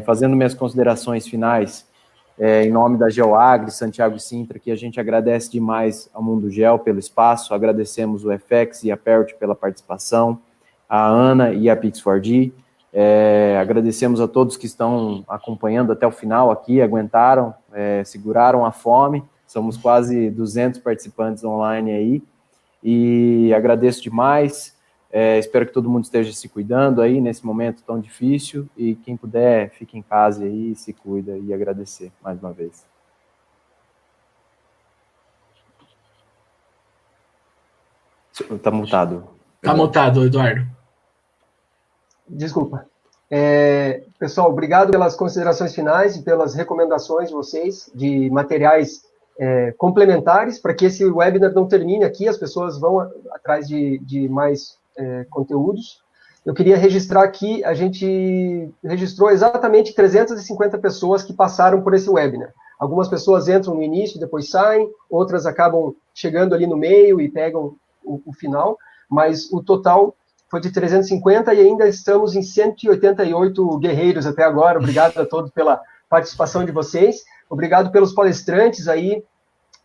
Fazendo minhas considerações finais, em nome da GeoAgri, Santiago e Sintra, que a gente agradece demais ao Mundo Geo pelo espaço, agradecemos o FX e a Parrot pela participação, a Ana e a Pix4D, agradecemos a todos que estão acompanhando até o final aqui, aguentaram, seguraram a fome, somos quase 200 participantes online aí, e agradeço demais, espero que todo mundo esteja se cuidando aí nesse momento tão difícil, e quem puder, fique em casa aí, se cuida, e agradecer mais uma vez. Está mutado. Está mutado, Eduardo. Desculpa. Pessoal, obrigado pelas considerações finais e pelas recomendações de vocês de materiais complementares para que esse webinar não termine aqui, as pessoas vão atrás de mais conteúdos. Eu queria registrar aqui, a gente registrou exatamente 350 pessoas que passaram por esse webinar. Algumas pessoas entram no início, depois saem, outras acabam chegando ali no meio e pegam o final, mas o total foi de 350 e ainda estamos em 188 guerreiros até agora. Obrigado a todos pela participação de vocês. Obrigado pelos palestrantes aí,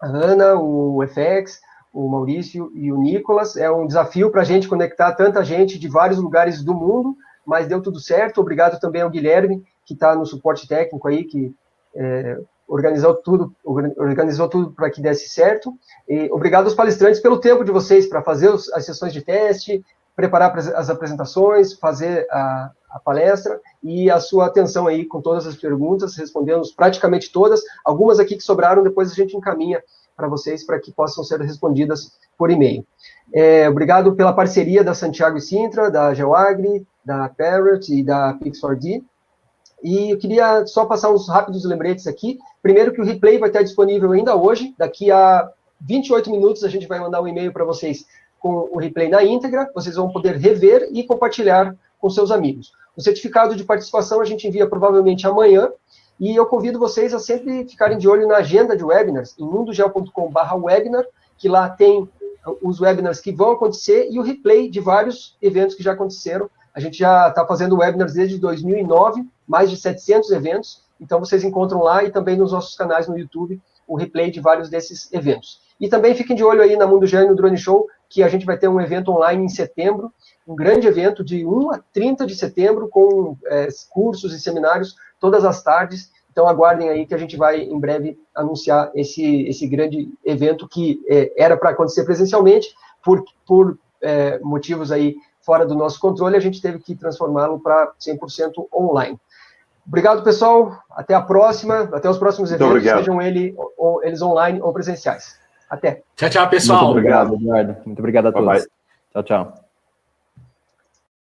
a Ana, o FX, o Maurício e o Nicolas. É um desafio para a gente conectar tanta gente de vários lugares do mundo, mas deu tudo certo. Obrigado também ao Guilherme, que está no suporte técnico aí, que organizou tudo para que desse certo. E obrigado aos palestrantes pelo tempo de vocês para fazer as sessões de teste, preparar as apresentações, fazer a palestra e a sua atenção aí com todas as perguntas, respondemos praticamente todas, algumas aqui que sobraram, depois a gente encaminha para vocês para que possam ser respondidas por e-mail. Obrigado pela parceria da Santiago e Sintra, da GeoAgri, da Parrot e da Pix4D. E eu queria só passar uns rápidos lembretes aqui. Primeiro que o replay vai estar disponível ainda hoje, daqui a 28 minutos a gente vai mandar um e-mail para vocês com o replay na íntegra, vocês vão poder rever e compartilhar com seus amigos. O certificado de participação a gente envia provavelmente amanhã, e eu convido vocês a sempre ficarem de olho na agenda de webinars, em mundogeo.com/webinar, que lá tem os webinars que vão acontecer e o replay de vários eventos que já aconteceram. A gente já está fazendo webinars desde 2009, mais de 700 eventos, então vocês encontram lá e também nos nossos canais no YouTube o replay de vários desses eventos. E também fiquem de olho aí na Mundo Geo e no Drone Show, que a gente vai ter um evento online em setembro, um grande evento de 1 a 30 de setembro, com cursos e seminários todas as tardes. Então aguardem aí que a gente vai em breve anunciar esse grande evento que era para acontecer presencialmente, por motivos aí fora do nosso controle, a gente teve que transformá-lo para 100% online. Obrigado, pessoal. Até a próxima, até os próximos eventos, sejam eles online ou presenciais. Até. Tchau, tchau, pessoal. Muito obrigado, Eduardo. Muito obrigado a todos. Bye, bye. Tchau, tchau.